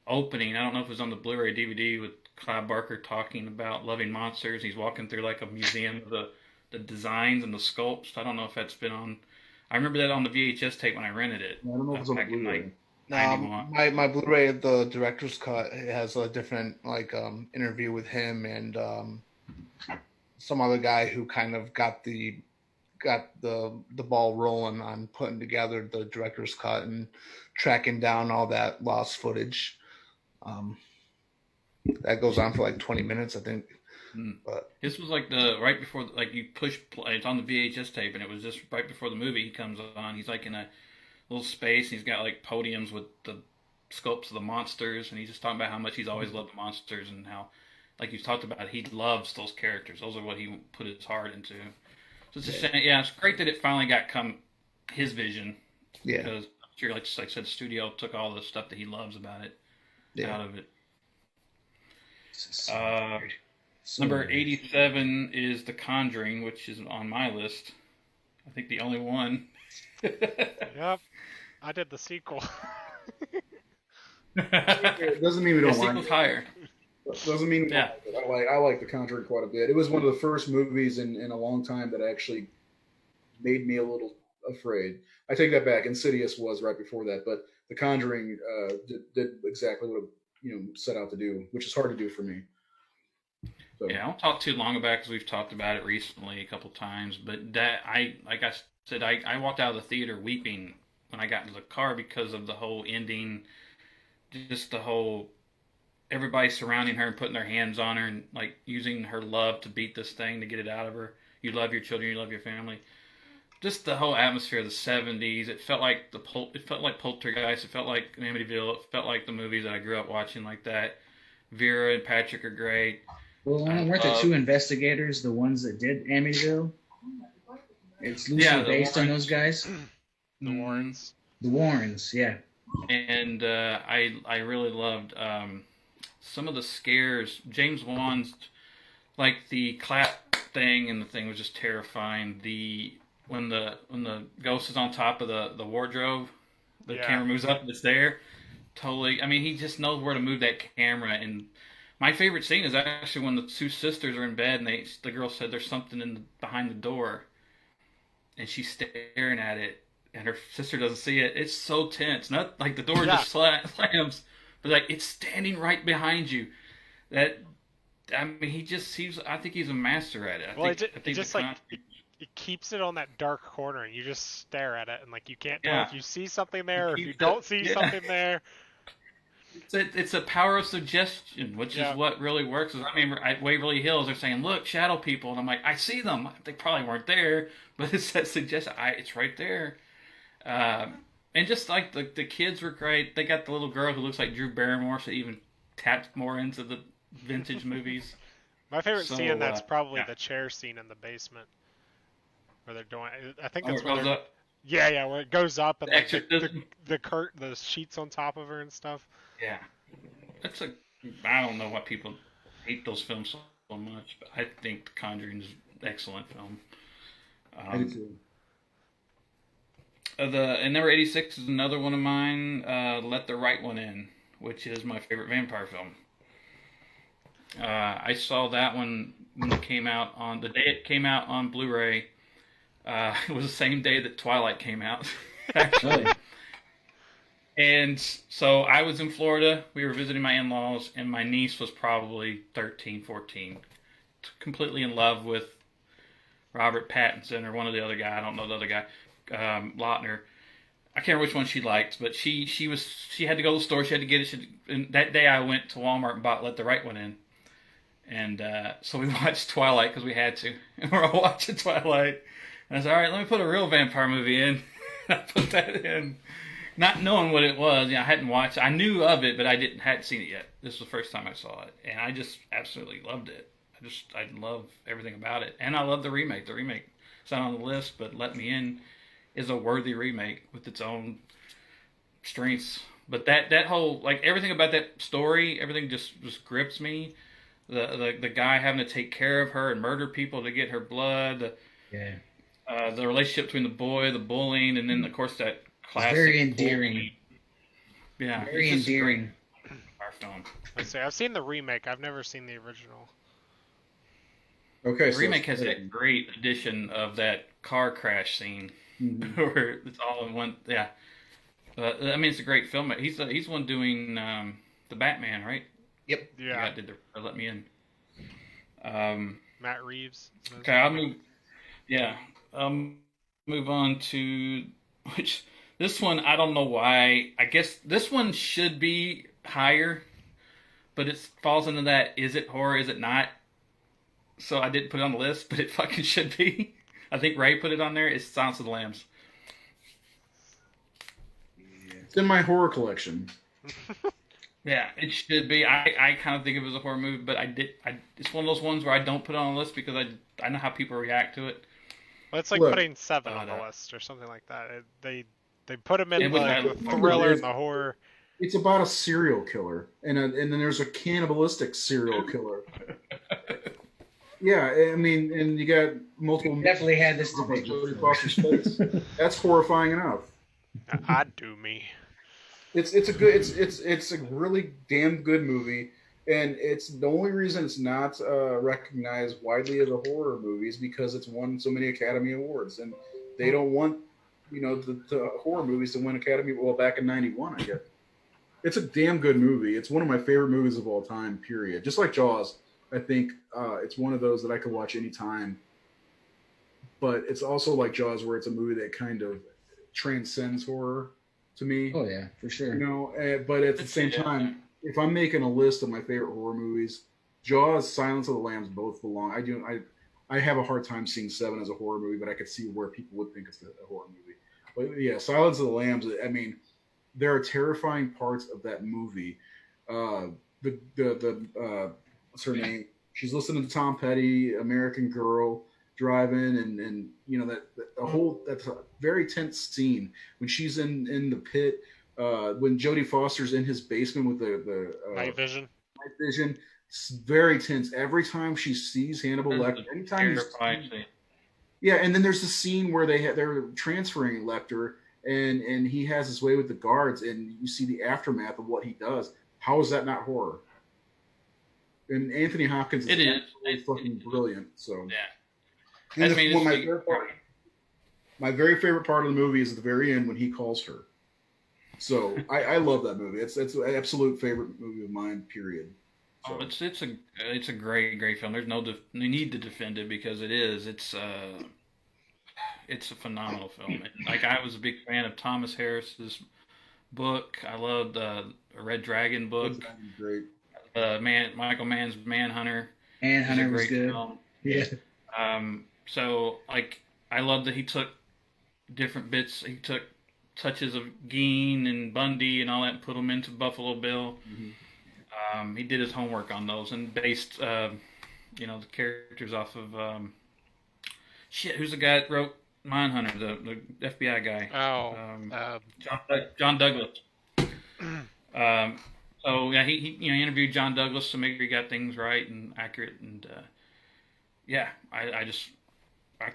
opening. I don't know if it was on the Blu-ray DVD with Clive Barker talking about loving monsters. He's walking through a museum of the designs and the sculpts. I don't know if that's been on. I remember that on the VHS tape when I rented it. I don't know if it's on the Blu-ray. My Blu-ray of the director's cut has a different interview with him and some other guy who kind of got the ball rolling on putting together the director's cut and tracking down all that lost footage. That goes on for 20 minutes, I think. But this was right before you push play. It's on the VHS tape, and it was just right before the movie. He comes on. He's in a little space. And he's got podiums with the sculpts of the monsters, and he's just talking about how much he's always loved the monsters and how like you talked about, he loves those characters. Those are what he put his heart into. So it's a shame. Yeah, it's great that it finally got his vision. Yeah. Because I'm sure, like I said, the studio took all the stuff that he loves about it out of it. Number 87 is The Conjuring, which is on my list. I think the only one. Yep. I did the sequel. It doesn't mean we don't like sequel's it. higher. Doesn't mean we don't like it. I like The Conjuring quite a bit. It was one of the first movies in a long time that actually made me a little afraid. I take that back. Insidious was right before that, but The Conjuring did exactly what it set out to do, which is hard to do for me. So. Yeah, I won't talk too long about it because we've talked about it recently a couple times. But like I said, I walked out of the theater weeping when I got into the car because of the whole ending, just the whole everybody surrounding her and putting their hands on her and like using her love to beat this thing to get it out of her. You love your children, you love your family. Just the whole atmosphere of the '70s. It felt like Poltergeist. It felt like Amityville. It felt like the movies that I grew up watching like that. Vera and Patrick are great. Well, weren't the two investigators the ones that did Amityville? It's loosely based on those guys. The Warrens. The Warrens, yeah. And I really loved some of the scares. James Wan's, like the clap thing and the thing was just terrifying. When the ghost is on top of the wardrobe, the camera moves up and it's there. Totally. I mean, he just knows where to move that camera. And my favorite scene is actually when the two sisters are in bed and the girl said there's something behind the door, and she's staring at it, and her sister doesn't see it. It's so tense. Not like the door just slams, but like it's standing right behind you. I think he's a master at it. It keeps it on that dark corner, and you just stare at it, and like you can't tell if you see something there or if you don't see something there. It's a power of suggestion, which is what really works. I remember at Waverly Hills, they're saying, "Look, shadow people," and I'm like, "I see them. They probably weren't there, but it's that suggestion. It's right there." And just like the kids were great. They got the little girl who looks like Drew Barrymore, so even tapped more into the vintage movies. My favorite scene in that's probably the chair scene in the basement, where they're doing. I think that's where up. Yeah, where it goes up and like the the sheets on top of her and stuff. Yeah, I don't know why people hate those films so much, but I think The Conjuring is an excellent film. I do too. And number 86 is another one of mine, Let the Right One In, which is my favorite vampire film. I saw that one when it came out on the day it came out on Blu-ray. It was the same day that Twilight came out, actually. And so I was in Florida. We were visiting my in-laws, and my niece was probably 13, 14. Completely in love with Robert Pattinson or one of the other guy. I don't know the other guy. Lautner. I can't remember which one she liked, but she had to go to the store. She had to get it. And that day I went to Walmart and bought Let the Right One In. And so we watched Twilight because we had to. And we're all watching Twilight. And I said, all right, let me put a real vampire movie in. I put that in. Not knowing what it was. I hadn't watched it. I knew of it, but I hadn't seen it yet. This was the first time I saw it. And I just absolutely loved it. I love everything about it. And I love the remake. The remake is not on the list, but Let Me In is a worthy remake with its own strengths. But that whole, like everything about that story, everything just grips me. The guy having to take care of her and murder people to get her blood. The relationship between the boy, the bullying, and then of course that classic. It's very endearing. Bullying. Yeah, very endearing. Film. Let's see. I've seen the remake. I've never seen the original. Okay, the remake has a great addition of that car crash scene where it's all in one. Yeah, I mean it's a great film. He's the one doing the Batman, right? Yep. Yeah. Did Let Me In. Matt Reeves. Okay, I'll move. Yeah, move on to which this one I don't know why. I guess this one should be higher, but it falls into that is it horror, is it not? So I didn't put it on the list, but it fucking should be. I think Ray put it on there. It's Silence of the Lambs. It's in my horror collection. Yeah, it should be. I kind of think of it as a horror movie, but it's one of those ones where I don't put it on a list because I know how people react to it. Well, it's like Look, putting Seven on But the list or something like that. They put him it in was like I the Remember thriller and this, the horror. it's about a serial killer, and then there's a cannibalistic serial killer. Yeah, I mean, and you got multiple Definitely had this debate Jodie before. Foster's face. That's horrifying enough. I'd do me. It's a really damn good movie, and it's the only reason it's not recognized widely as a horror movie is because it's won so many Academy Awards, and they don't want the horror movies to win Academy. Well, back in '91, I guess. It's a damn good movie. It's one of my favorite movies of all time. Period. Just like Jaws, I think it's one of those that I could watch anytime. But it's also like Jaws, where it's a movie that kind of transcends horror to me. Oh yeah, for sure. But at the same time, if I'm making a list of my favorite horror movies, Jaws, Silence of the Lambs both belong. I have a hard time seeing Seven as a horror movie, but I could see where people would think it's a horror movie. But yeah, Silence of the Lambs. I mean, there are terrifying parts of that movie. The what's her name? She's listening to Tom Petty, American Girl, driving, and that the whole that's a very tense scene when she's in the pit. When Jodie Foster's in his basement with the Night vision. night vision, it's very tense. Every time she sees Hannibal Lecter, anytime yeah, and then there's the scene where they're transferring Lecter, and he has his way with the guards, and you see the aftermath of what he does. How is that not horror? And Anthony Hopkins is absolutely fucking brilliant. So yeah, and my very favorite part of the movie is at the very end when he calls her. So I love that movie. It's an absolute favorite movie of mine. Period. So. Oh, it's a great film. There's no need to defend it because it is. It's a phenomenal film. Like I was a big fan of Thomas Harris's book. I loved the Red Dragon book. Great. Michael Mann's Manhunter. Manhunter was good. Film. Yeah. So like I love that he took different bits. He took touches of Gein and Bundy and all that and put them into Buffalo Bill. Mm-hmm. He did his homework on those and based, the characters off of who's the guy that wrote Mindhunter, the FBI guy? Oh, John Douglas. So yeah, he interviewed John Douglas to make sure he got things right and accurate, and I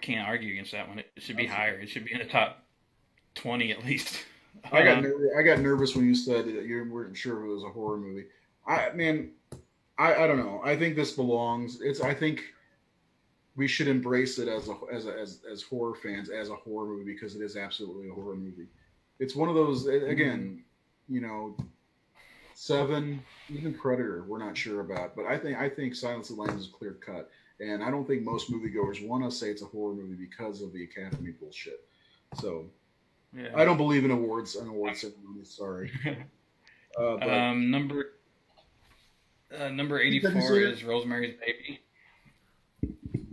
can't argue against that one. It should be higher. It should be in the top 20 at least. I got nervous when you said that you weren't sure if it was a horror movie. I don't know. I think this belongs. I think we should embrace it as horror fans as a horror movie because it is absolutely a horror movie. It's one of those again, Seven, even Predator, we're not sure about, but I think Silence of the Lambs is clear cut, and I don't think most moviegoers want to say it's a horror movie because of the Academy bullshit. So. Yeah. I don't believe in awards ceremonies. Sorry. Number 84 is Rosemary's Baby.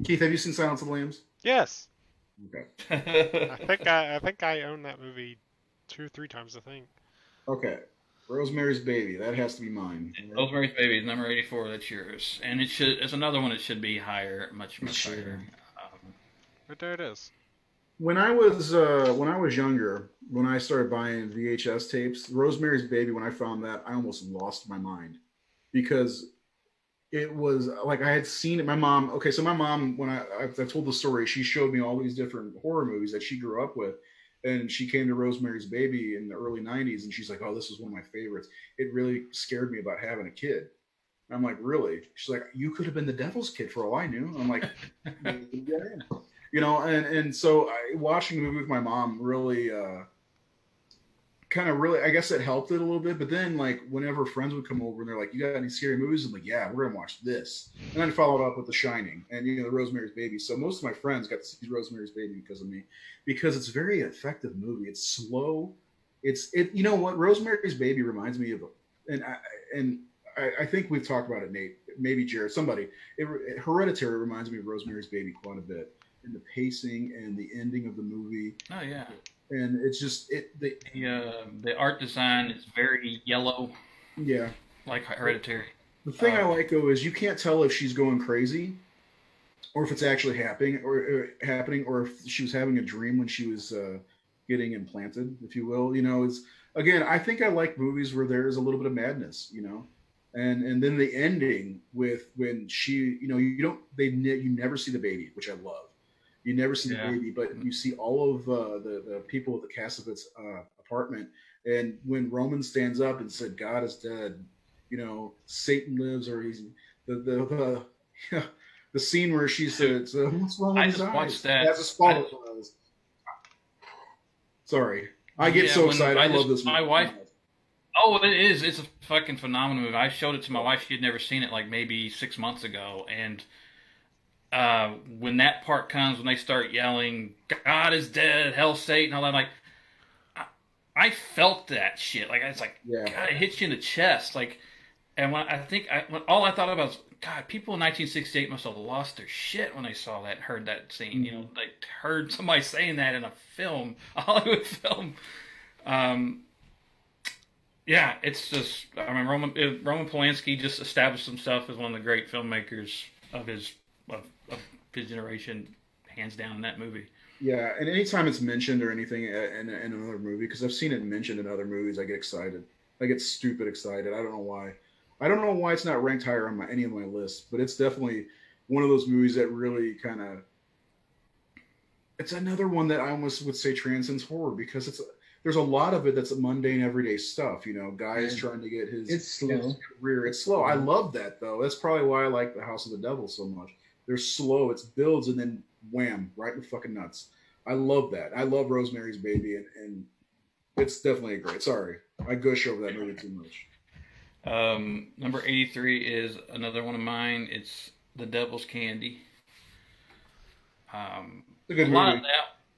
Keith, have you seen Silence of the Lambs? Yes. Okay. I think I own that movie 2-3 times. I think. Okay. Rosemary's Baby. That has to be mine. Rosemary's Baby is number 84. That's yours, and it's another one. It should be higher, much higher. But there it is. When I was younger, when I started buying VHS tapes, Rosemary's Baby, when I found that, I almost lost my mind because it was like I had seen it. My mom, when I told the story, she showed me all these different horror movies that she grew up with, and she came to Rosemary's Baby in the early '90s, and she's like, "Oh, this is one of my favorites." It really scared me about having a kid. And I'm like, "Really?" She's like, "You could have been the devil's kid for all I knew." I'm like, yeah. And so watching the movie with my mom really I guess it helped it a little bit. But then like whenever friends would come over and they're like, "You got any scary movies?" I'm like, "Yeah, we're gonna watch this." And then followed up with The Shining and the Rosemary's Baby. So most of my friends got to see Rosemary's Baby because of me, because it's a very effective movie. It's slow. You know what Rosemary's Baby reminds me of, and I think we've talked about it, Nate, maybe Jared, somebody. Hereditary reminds me of Rosemary's Baby quite a bit. And the pacing and the ending of the movie. Oh yeah. And it's just the art design is very yellow. Yeah. like Hereditary. The thing I like though is you can't tell if she's going crazy, or if it's actually or if she was having a dream when she was getting implanted, if you will. It's again. I think I like movies where there is a little bit of madness. And then the ending with when she, you don't you never see the baby, which I love. You never see the baby, but you see all of the people at the Cassavet's apartment. And when Roman stands up and said, "God is dead," Satan lives, or he's the the scene where she said, "What's wrong with his eyes?" I just watched that. That's a spoiler. Sorry, I get so excited. I love this movie. My wife. Oh, it is. It's a fucking phenomenal movie. I showed it to my wife. She had never seen it, like maybe 6 months ago, and when that part comes, when they start yelling, "God is dead, hell, Satan," all that, like, I felt that shit. Like, it's like, God, it hits you in the chest. Like, and all I thought about was, God, people in 1968 must have lost their shit when they saw that and heard that scene. Mm-hmm. They heard somebody saying that in a film, a Hollywood film. Yeah, it's just, I mean, Roman Polanski just established himself as one of the great filmmakers of his generation, hands down, in that movie. Yeah, and anytime it's mentioned or anything in another movie, because I've seen it mentioned in other movies, I get excited. I get stupid excited. I don't know why. I don't know why it's not ranked higher on any of my lists, but it's definitely one of those movies that really kind of. It's another one that I almost would say transcends horror, because there's a lot of it that's mundane, everyday stuff. Guys trying to get his career. It's slow. I love that though. That's probably why I like The House of the Devil so much. They're slow. It builds and then wham, right in the fucking nuts. I love that. I love Rosemary's Baby, and it's definitely great. Sorry, I gush over that movie too much. Number 83 is another one of mine. It's The Devil's Candy. It's a good movie.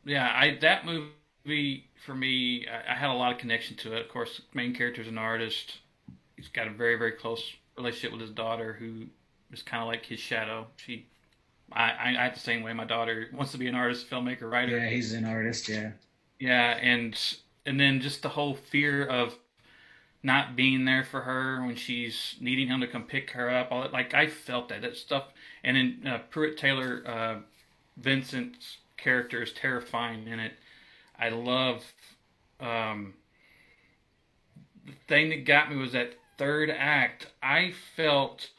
That movie for me, I had a lot of connection to it. Of course, the main character's an artist. He's got a very, very close relationship with his daughter, who is kind of like his shadow. I have the same way. My daughter wants to be an artist, filmmaker, writer. Yeah, he's an artist. Yeah. Yeah, and then just the whole fear of not being there for her when she's needing him to come pick her up. All that, like, I felt that stuff. And then Pruitt Taylor, Vincent's character is terrifying in it. I love. The thing that got me was that third act. I felt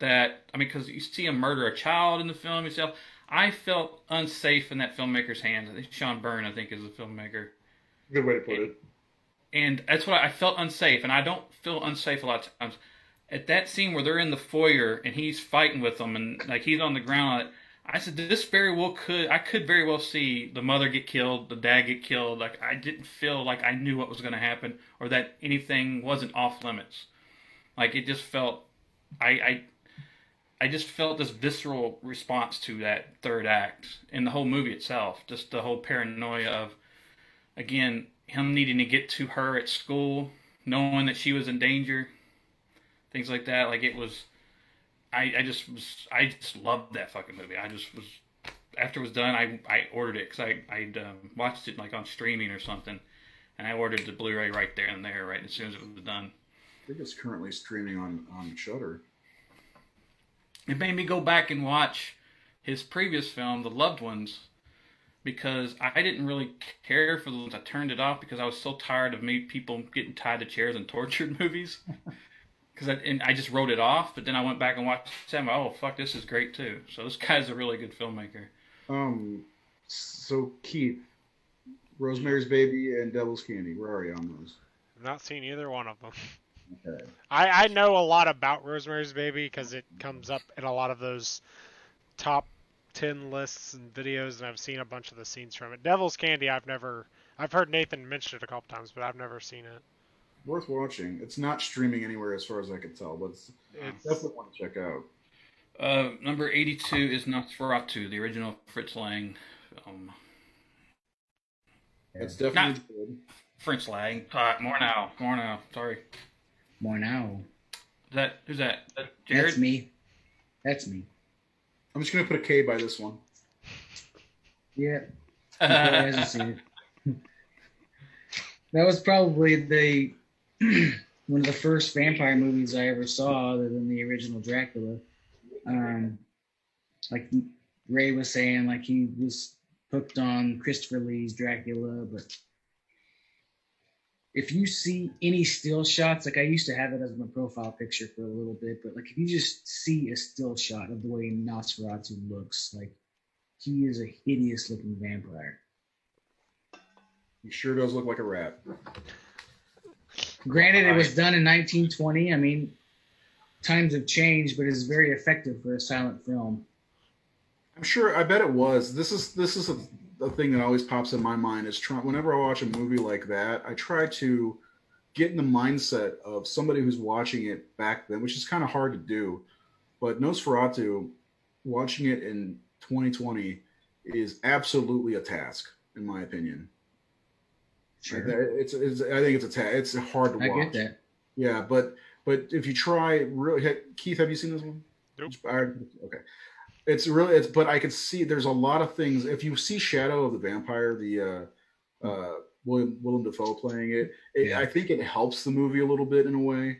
that, I mean, because you see him murder a child in the film itself. I felt unsafe in that filmmaker's hands. I think Sean Byrne, is the filmmaker. Good way to put it. And that's what I felt unsafe, and I don't feel unsafe a lot of times. At that scene where they're in the foyer and he's fighting with them, and like he's on the ground, I said, I could very well see the mother get killed, the dad get killed. Like, I didn't feel like I knew what was going to happen, or that anything wasn't off limits. Like, it just felt, I just felt this visceral response to that third act and the whole movie itself. Just the whole paranoia of, again, him needing to get to her at school, knowing that she was in danger, things like that. Like, it was, I just loved that fucking movie. I just was, after it was done, I ordered it, because I watched it like on streaming or something, and I ordered the Blu-ray right there and there, right as soon as it was done. I think it's currently streaming on Shudder. It made me go back and watch his previous film, The Loved Ones, because I didn't really care for the ones. I turned it off because I was so tired of people getting tied to chairs in tortured movies. And I just wrote it off, but then I went back and watched it and oh, fuck, this is great too. So this guy's a really good filmmaker. So Keith, Rosemary's Baby and Devil's Candy, where are you on those? I've not seen either one of them. Okay. I know a lot about Rosemary's Baby because it comes up in a lot of those top 10 lists and videos, and I've seen a bunch of the scenes from it. Devil's Candy, I've heard Nathan mention it a couple times, but I've never seen it. Worth watching. It's not streaming anywhere as far as I can tell, but it's definitely one to check out. Number 82 is Nosferatu, the original Fritz Lang film. It's definitely good. Fritz Lang. More now. Sorry. More now. Who's that? Jared? That's me. I'm just gonna put a K by this one. Yeah. Hasn't seen it. That was probably one of the first vampire movies I ever saw, other than the original Dracula. Like Ray was saying, like he was hooked on Christopher Lee's Dracula, but if you see any still shots, like I used to have it as my profile picture for a little bit, but like if you just see a still shot of the way Nosferatu looks, like he is a hideous looking vampire. He sure does look like a rat. Granted, it was done in 1920. I mean, times have changed, but it's very effective for a silent film. I'm sure. I bet it was. This is a thing that always pops in my mind. Is whenever I watch a movie like that, I try to get in the mindset of somebody who's watching it back then, which is kind of hard to do. But Nosferatu, watching it in 2020 is absolutely a task, in my opinion. Sure. It's I think it's hard to watch. I get that. Yeah, but if you try really, Keith, have you seen this one? Nope. Okay. It's but I could see there's a lot of things. If you see Shadow of the Vampire, the Willem Dafoe playing it, Yeah. I think it helps the movie a little bit in a way.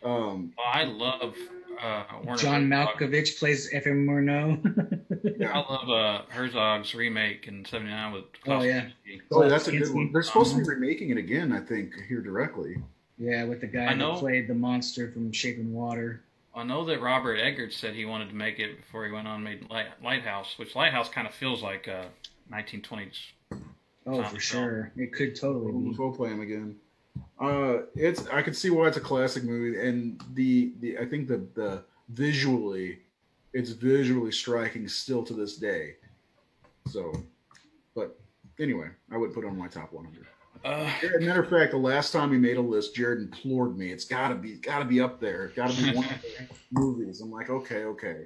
I love Werner John Herzog. Malkovich plays F.M. Murnau. Yeah. I love Herzog's remake in klaus Oh, yeah. Kinski. Oh, that's a good Kinski. one. They're supposed to be remaking it again, I think, here directly. Yeah, with the guy I know. who played the monster from Shape and Water. I know that Robert Eggers said he wanted to make it before he went on and made Lighthouse, which Lighthouse kind of feels like 1920s. Oh, Sounds for uh, sure. It could totally Willem be. Dafoe play him again. I can see why it's a classic movie, and the I think the visually, it's visually striking still to this day. So, but anyway, I would put it on my top 100. As a matter of fact, the last time he made a list, Jared implored me. It's gotta be up there. It's gotta be one of the movies. I'm like, okay.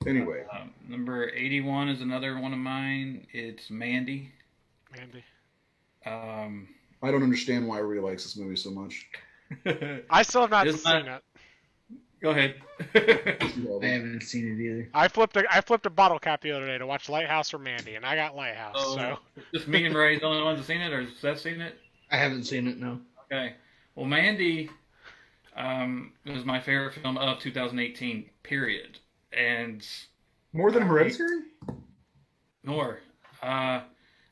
Anyway, Number 81 is another one of mine. It's Mandy. Mandy. I don't understand why everybody likes this movie so much. I still have not It's seen not- it. Go ahead. I haven't seen it either. I flipped a bottle cap the other day to watch Lighthouse or Mandy, and I got Lighthouse. So Just me and Ray, the only ones that seen it, or has Seth seen it? I haven't seen it, no. Okay. Well, Mandy is my favorite film of 2018, period. And More than Hereditary? more.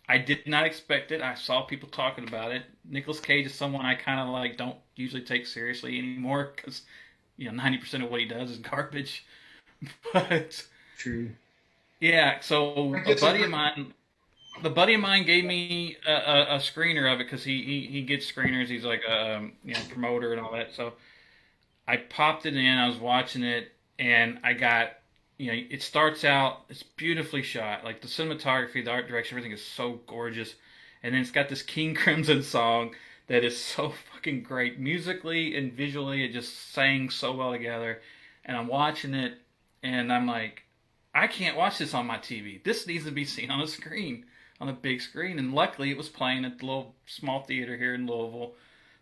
I did not expect it. I saw people talking about it. Nicolas Cage is someone I kind of like don't usually take seriously anymore because 90% of what he does is garbage. But True. yeah, so I get the buddy of mine gave me a screener of it because he gets screeners. He's like a promoter and all that. So I popped it in. I was watching it, and I got it starts out. It's beautifully shot. Like the cinematography, the art direction, everything is so gorgeous. And then it's got this King Crimson song that is so fucking great musically and visually. It just sang so well together. And I'm watching it, and I'm like, I can't watch this on my TV. This needs to be seen on a screen, on a big screen. And luckily, it was playing at the little small theater here in Louisville.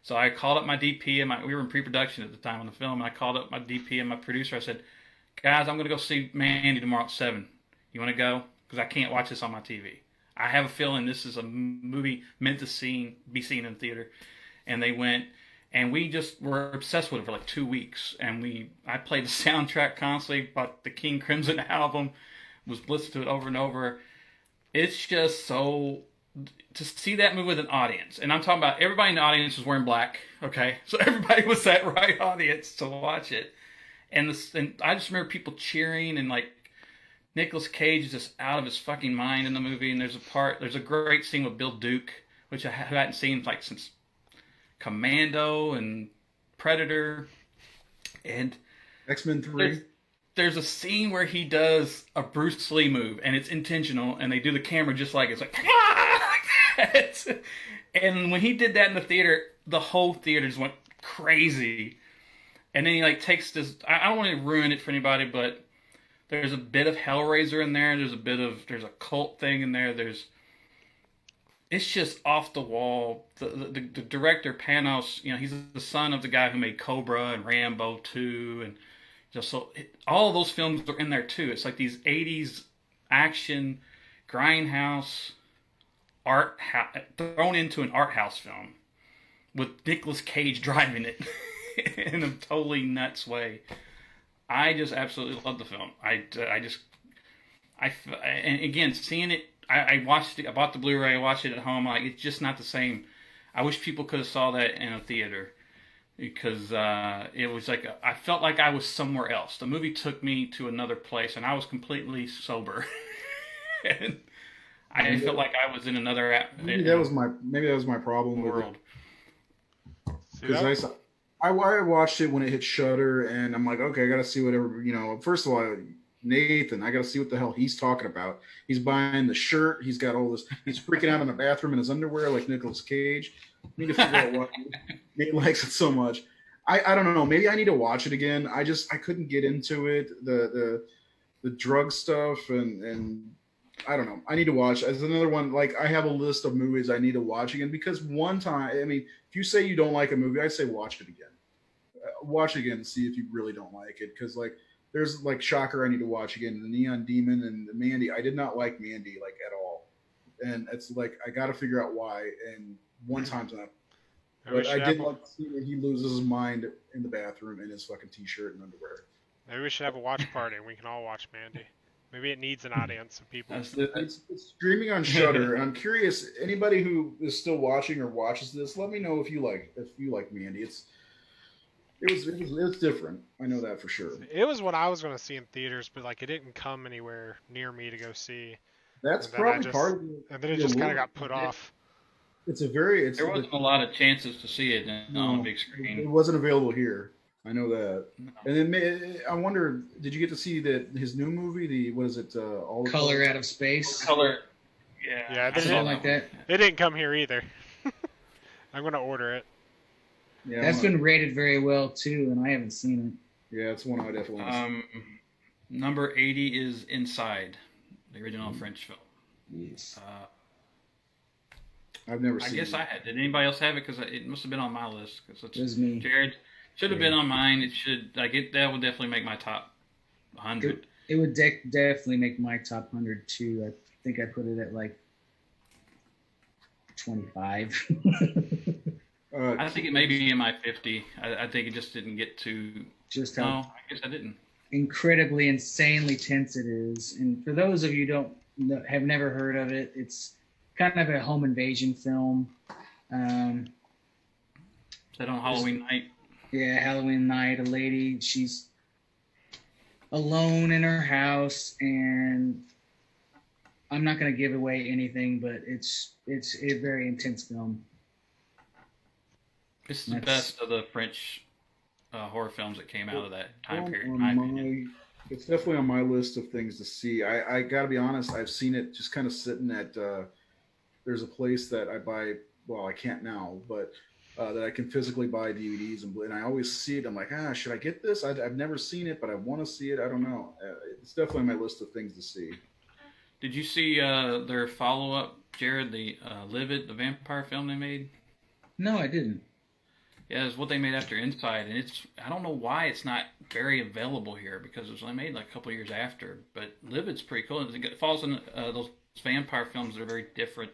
So I called up my DP, and we were in pre-production at the time on the film. And I called up my DP and my producer. I said, guys, I'm going to go see Mandy tomorrow at 7. You want to go? Because I can't watch this on my TV. I have a feeling this is a movie meant to be seen in theater. And they went, and we just were obsessed with it for like 2 weeks. And I played the soundtrack constantly, bought the King Crimson album, was listening to it over and over. It's just so, to see that movie with an audience. And I'm talking about everybody in the audience was wearing black, okay? So everybody was that right audience to watch it. And I just remember people cheering, and like Nicolas Cage is just out of his fucking mind in the movie. And there's a great scene with Bill Duke, which I hadn't seen like since Commando and Predator. And X-Men 3. there's a scene where he does a Bruce Lee move, and it's intentional, and they do the camera just like it's like and when he did that in the theater, the whole theater just went crazy. And then he like takes this. I don't want to ruin it for anybody, but there's a bit of Hellraiser in there. There's a cult thing in there. It's just off the wall. The director Panos, he's the son of the guy who made Cobra and Rambo 2, and all of those films are in there too. It's like these 80s action grindhouse art thrown into an art house film with Nicolas Cage driving it. in a totally nuts way. I just absolutely love the film. And again, seeing it, I watched it. I bought the Blu-ray. I watched it at home. Like, it's just not the same. I wish people could have saw that in a theater because it was like I felt like I was somewhere else. The movie took me to another place, and I was completely sober. And I felt like I was in another maybe that was my problem with world. Because I watched it when it hit Shudder, and I'm like, okay, I got to see whatever, First of all, Nathan, I got to see what the hell he's talking about. He's buying the shirt. He's got all this. He's freaking out in the bathroom in his underwear like Nicolas Cage. I need to figure out why he likes it so much. I don't know. Maybe I need to watch it again. I couldn't get into it. The drug stuff and I don't know. I need to watch. As another one, like I have a list of movies I need to watch again because one time, I mean, if you say you don't like a movie, I say watch it again. Watch it again and see if you really don't like it. Because like there's like Shocker I need to watch again, the Neon Demon and the Mandy. I did not like Mandy like at all, and it's like I got to figure out why. And one time's enough. But I did like to see that he loses his mind in the bathroom in his fucking t-shirt and underwear. Maybe we should have a watch party and we can all watch Mandy. Maybe it needs an audience of people. It's streaming on Shudder. I'm curious. Anybody who is still watching or watches this, let me know if you like Mandy. It was different. I know that for sure. It was what I was going to see in theaters, but like it didn't come anywhere near me to go see. That's probably part of it. And then it just kind of got put off. There wasn't a lot of chances to see it on a big screen. It wasn't available here. I know that. No. And then I wonder, did you get to see his new movie? What is it? All Color Out of Space. Color. Yeah. Something like that. It didn't come here either. I'm gonna order it. Yeah, that's been rated very well too, and I haven't seen it. Yeah, it's one I definitely want to see. Number 80 is Inside, the original French film. Yes. I've never seen it. I guess I had. Did anybody else have it? Because it must have been on my list. It was me. Jared should have been on mine. It should that would definitely make my top 100. It would definitely make my top 100 too. I think I put it at like 25. I think it may be in my 50. I think it just didn't get to. Just how. No, I guess I didn't. Incredibly, insanely tense it is, and for those of you who have never heard of it, it's kind of a home invasion film. Is that on Halloween night? Yeah, Halloween night. A lady, she's alone in her house, and I'm not going to give away anything, but it's a very intense film. It's the best of the French horror films that came out of that time period, in my opinion. It's definitely on my list of things to see. I got to be honest, I've seen it just kind of sitting at, there's a place that I buy, well, I can't now, but that I can physically buy DVDs, and I always see it. I'm like, should I get this? I've never seen it, but I want to see it. I don't know. It's definitely on my list of things to see. Did you see their follow-up, Jared, the Livid, the vampire film they made? No, I didn't. Yeah, it's what they made after Inside, and I don't know why it's not very available here, because it was only made like a couple of years after, but Livid's pretty cool. It falls in those vampire films that are very different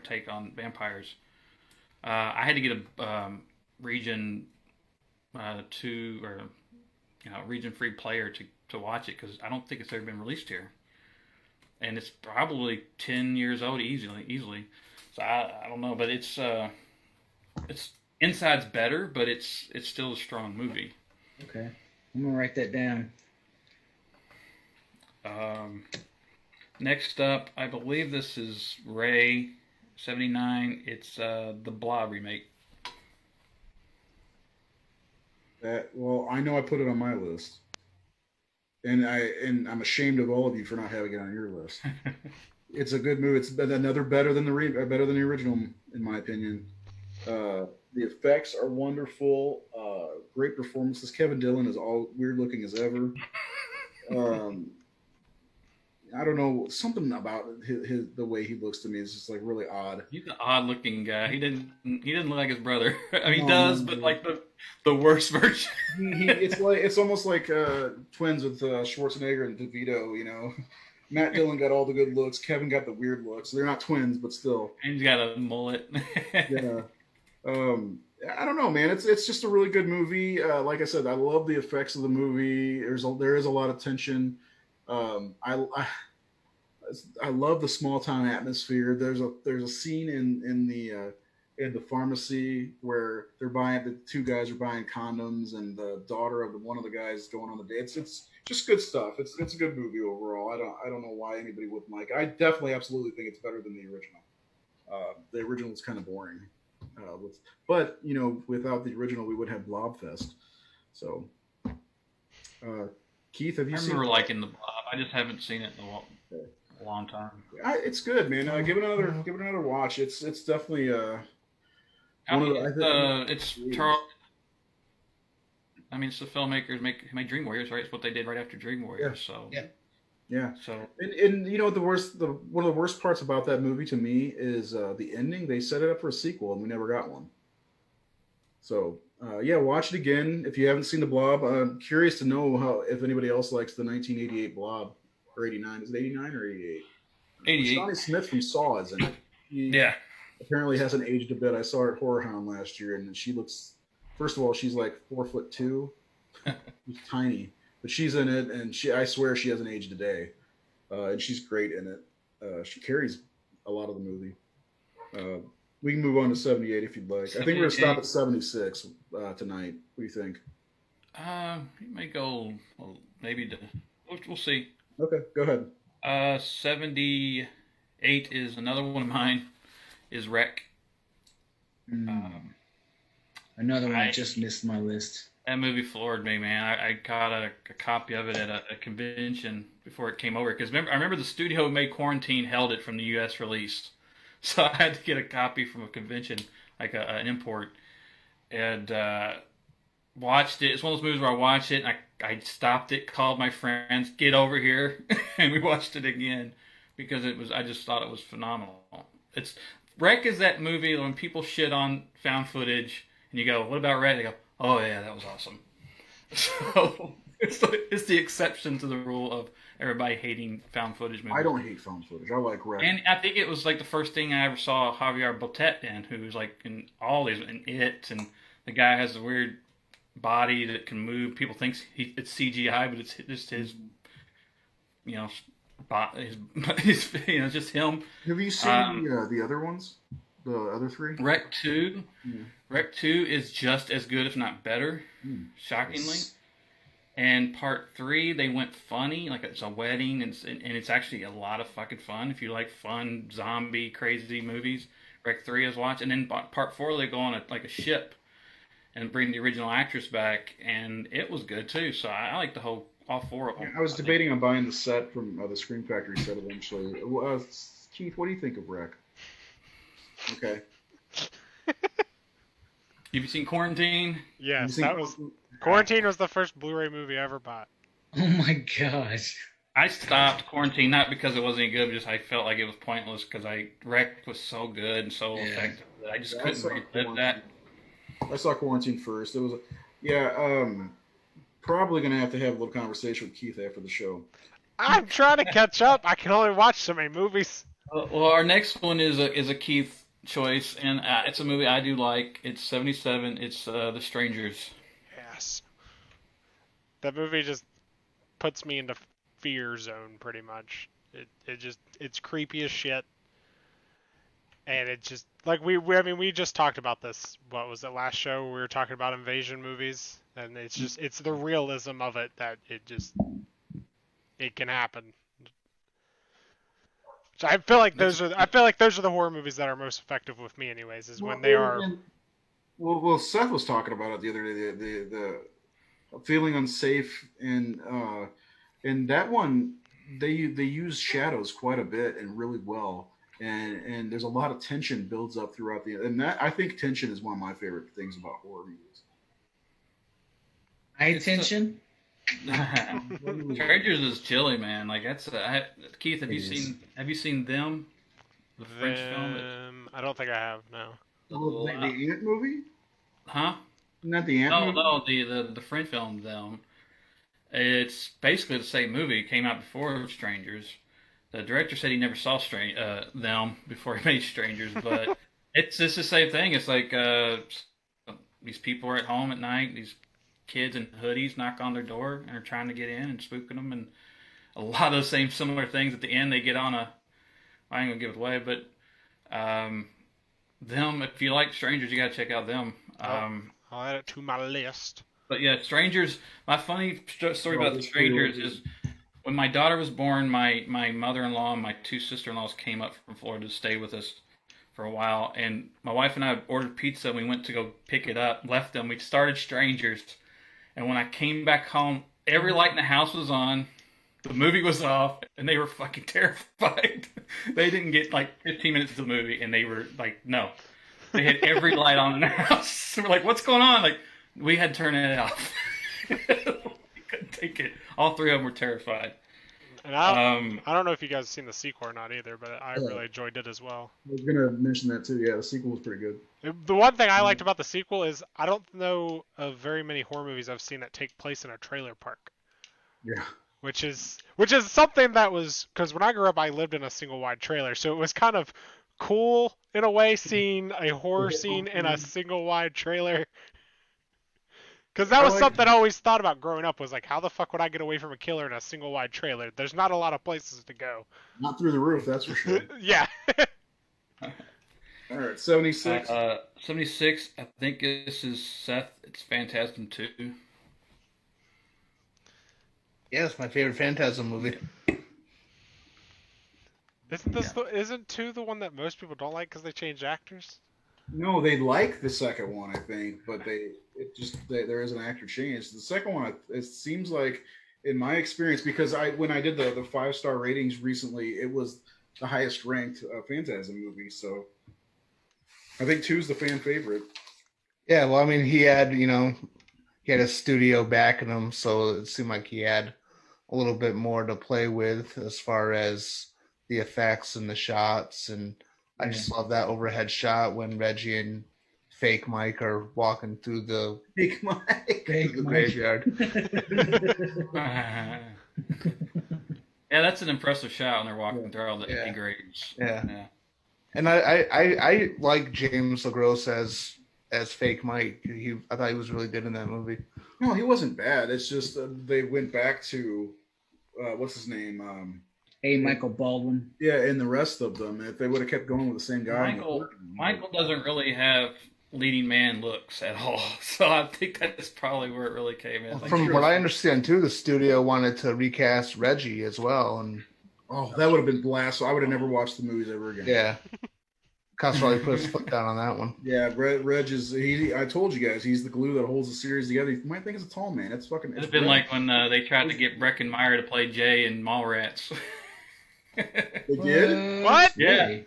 take on vampires. I had to get a region 2 or region free player to watch it, because I don't think it's ever been released here, and it's probably 10 years old easily. So I don't know, but it's Inside's better, but it's still a strong movie. Okay, I'm gonna write that down. Next up, I believe this is Ray 79. It's the Blah remake. Well, I know I put it on my list, and I'm ashamed of all of you for not having it on your list. It's a good movie. It's better than the original, in my opinion. The effects are wonderful. Great performances. Kevin Dillon is all weird looking as ever. I don't know, something about the way he looks to me is just like really odd. He's an odd looking guy. He didn't look like his brother. I mean, he does, but like the worst version. It's almost like twins with Schwarzenegger and DeVito. Matt Dillon got all the good looks. Kevin got the weird looks. They're not twins, but still. And he's got a mullet. Yeah. I don't know, man. It's just a really good movie. Like I said, I love the effects of the movie. There is a lot of tension. I love the small town atmosphere. There's a scene in the pharmacy where the two guys are buying condoms, and the daughter of one of the guys going on the date. It's just good stuff. It's a good movie overall. I don't know why anybody wouldn't like it. I definitely absolutely think it's better than the original. The original is kind of boring, but without the original, we would have Blobfest. So, uh, Keith, have I you seen? remember liking the Blob. I just haven't seen it in a long time. It's good, man. Give it another watch. It's definitely I one of mean, the. it's Charles. I mean, it's the filmmakers make Dream Warriors, right? It's what they did right after Dream Warriors. So Yeah. Yeah, So and one of the worst parts about that movie to me is the ending. They set it up for a sequel, and we never got one. So yeah, watch it again if you haven't seen the Blob. I'm curious to know if anybody else likes the 1988 Blob or 89. Is it 89 or 88? 88. Johnny Smith from Saw is in it. He yeah, apparently hasn't aged a bit. I saw her at Horror Hound last year, and she looks. First of all, she's like 4'2". She's tiny, but she's in it, and I swear she hasn't aged a day, and she's great in it. She carries a lot of the movie. We can move on to 78 if you'd like. I think we're gonna stop at 76 tonight. What do you think? you may go maybe to. We'll see. Okay, go ahead. 78 is another one of mine. Is Wreck. Another one just missed my list. That movie floored me, man. I got a copy of it at a convention before it came over. Because I remember the studio who made Quarantine held it from the U.S. release. So I had to get a copy from a convention, like an import. And watched it. It's one of those movies where I watched it, and I stopped it, called my friends, get over here, and we watched it again. Because I just thought it was phenomenal. Wreck is that movie when people shit on found footage, and you go, what about Red? They go, oh yeah, that was awesome. So it's the exception to the rule of everybody hating found footage movies. I don't hate found footage. I like Wreck. And I think it was like the first thing I ever saw Javier Botet in, who's like in all these, in It, and the guy has a weird body that can move. People think it's CGI, but it's just his, his just him. Have you seen the other ones? The other three? Wreck 2. Yeah. Wreck 2 is just as good, if not better, shockingly. Yes. And part 3, they went funny, like it's a wedding, and it's actually a lot of fucking fun. If you like fun, zombie, crazy movies, Wreck 3 is watch. And then part 4, they go on a ship and bring the original actress back, and it was good too. So I like all four of them. I was debating on buying the set from the Scream Factory set eventually. Keith, what do you think of Wreck? Okay. Have you seen Quarantine? Yes, Quarantine was the first Blu-ray movie I ever bought. Oh my gosh. I stopped Quarantine not because it wasn't any good, but just I felt like it was pointless because Wreck was so good and so effective that I just couldn't relive that. I saw Quarantine first. It was, probably gonna have to have a little conversation with Keith after the show. I'm trying to catch up. I can only watch so many movies. Well, our next one is a Keith choice, and it's a movie I do like. It's 77. It's The Strangers. Yes. That movie just puts me into fear zone pretty much. It's creepy as shit. And it just like we just talked about this. What was it last show? We were talking about invasion movies, and it's the realism of it that it can happen. So I feel like those are the horror movies that are most effective with me, anyways. Is when they are. Well, Seth was talking about it the other day. The feeling unsafe, and that one they use shadows quite a bit and really well. And there's a lot of tension builds up throughout and that I think tension is one of my favorite things about horror movies. High tension. Strangers is chilly, man. Like that's Keith. Have you seen Them? The French film. I don't think I have. No. The Ant movie? Huh? Not the Ant movie? No, the French film Them. It's basically the same movie. It came out before Strangers. The director said he never saw Them before he made Strangers, but it's the same thing. It's like these people are at home at night. These kids in hoodies knock on their door and are trying to get in and spooking them, and a lot of the same similar things at the end. They get on a, I ain't gonna give it away, but them. If you like Strangers, you gotta check out them. I'll add it to my list. But yeah, Strangers. My funny story about the Strangers is when my daughter was born, my mother-in-law and my two sister-in-laws came up from Florida to stay with us for a while, and my wife and I ordered pizza. And we went to go pick it up, left them. We started Strangers, and when I came back home, every light in the house was on. The movie was off, and they were fucking terrified. They didn't get like 15 minutes of the movie, and they were like, no. They had every light on in the house. We're like, what's going on? Like, we had to turn it off. We couldn't take it. All three of them were terrified. And I don't know if you guys have seen the sequel or not either, but I really enjoyed it as well. I was gonna mention that too. Yeah, the sequel was pretty good. The one thing I liked about the sequel is I don't know of very many horror movies I've seen that take place in a trailer park. Yeah. Which is something that was, because when I grew up I lived in a single wide trailer, so it was kind of cool in a way seeing a horror scene in a single wide trailer. Because that was something I always thought about growing up, was like, how the fuck would I get away from a killer in a single wide trailer? There's not a lot of places to go. Not through the roof, that's for sure. Yeah. All right, 76. 76. I think this is Seth. It's Phantasm 2. Yeah, it's my favorite Phantasm movie. Isn't 2 the one that most people don't like because they changed actors? No, they like the second one, I think, but there is an actor change. The second one, it seems like, in my experience, because when I did the 5-star ratings recently, it was the highest ranked Phantasm movie. So I think 2's the fan favorite. Yeah, well, I mean, he had a studio backing him, so it seemed like he had a little bit more to play with as far as the effects and the shots. And I just love that overhead shot when Reggie and Fake Mike are walking through the graveyard. Yeah, that's an impressive shot when they're walking through all the empty graves. Yeah. And I like James LaGrosse as Fake Mike. I thought he was really good in that movie. No, he wasn't bad. It's just they went back to what's his name? Michael Baldwin. Yeah, and the rest of them. If they would have kept going with the same guy. Michael doesn't really have leading man looks at all, so I think that's probably where it really came in. From what I understand too, the studio wanted to recast Reggie as well, and that would have been blast. So I would have never watched the movies ever again. Yeah. Cosrally put his foot down on that one. Yeah, Reg is. I told you guys, he's the glue that holds the series together. You might think it's a tall man. It's fucking. It's been like when they tried to get Breckenmeyer to play Jay in Mallrats. They did? What? Yeah.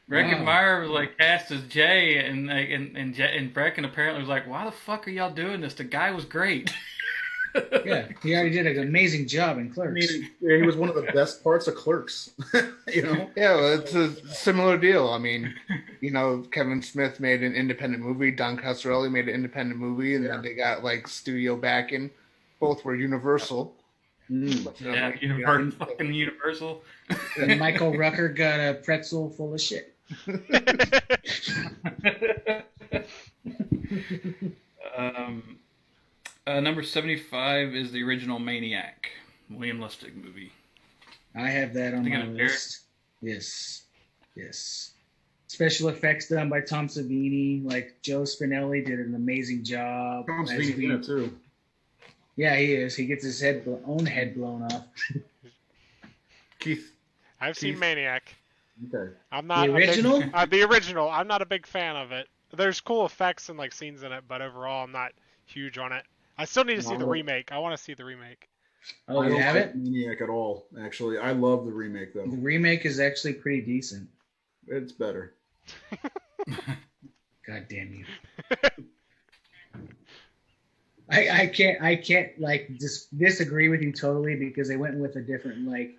Breckenmeyer was like cast as Jay, and Brecken apparently was like, "Why the fuck are y'all doing this? The guy was great." Yeah, he already did an amazing job in Clerks. I mean, he was one of the best parts of Clerks. Yeah, well, it's a similar deal. I mean, Kevin Smith made an independent movie. Don Coscarelli made an independent movie, and then they got like studio backing. Both were Universal. Fucking Universal. And Michael Rucker got a pretzel full of shit. Number 75 is the original Maniac, William Lustig movie. I have that on my list. Yes. Special effects done by Tom Savini. Like Joe Spinelli did an amazing job. Tom Savini did it too. Yeah, he is. He gets his own head blown off. Keith. I've seen Maniac. Okay. I'm not the original. The original. I'm not a big fan of it. There's cool effects and like scenes in it, but overall, I'm not huge on it. I still need to see the remake. I want to see the remake. Oh, I you don't have like it? Maniac at all. Actually, I love the remake though. The remake is actually pretty decent. It's better. God damn you! I can't like disagree with you totally because they went with a different like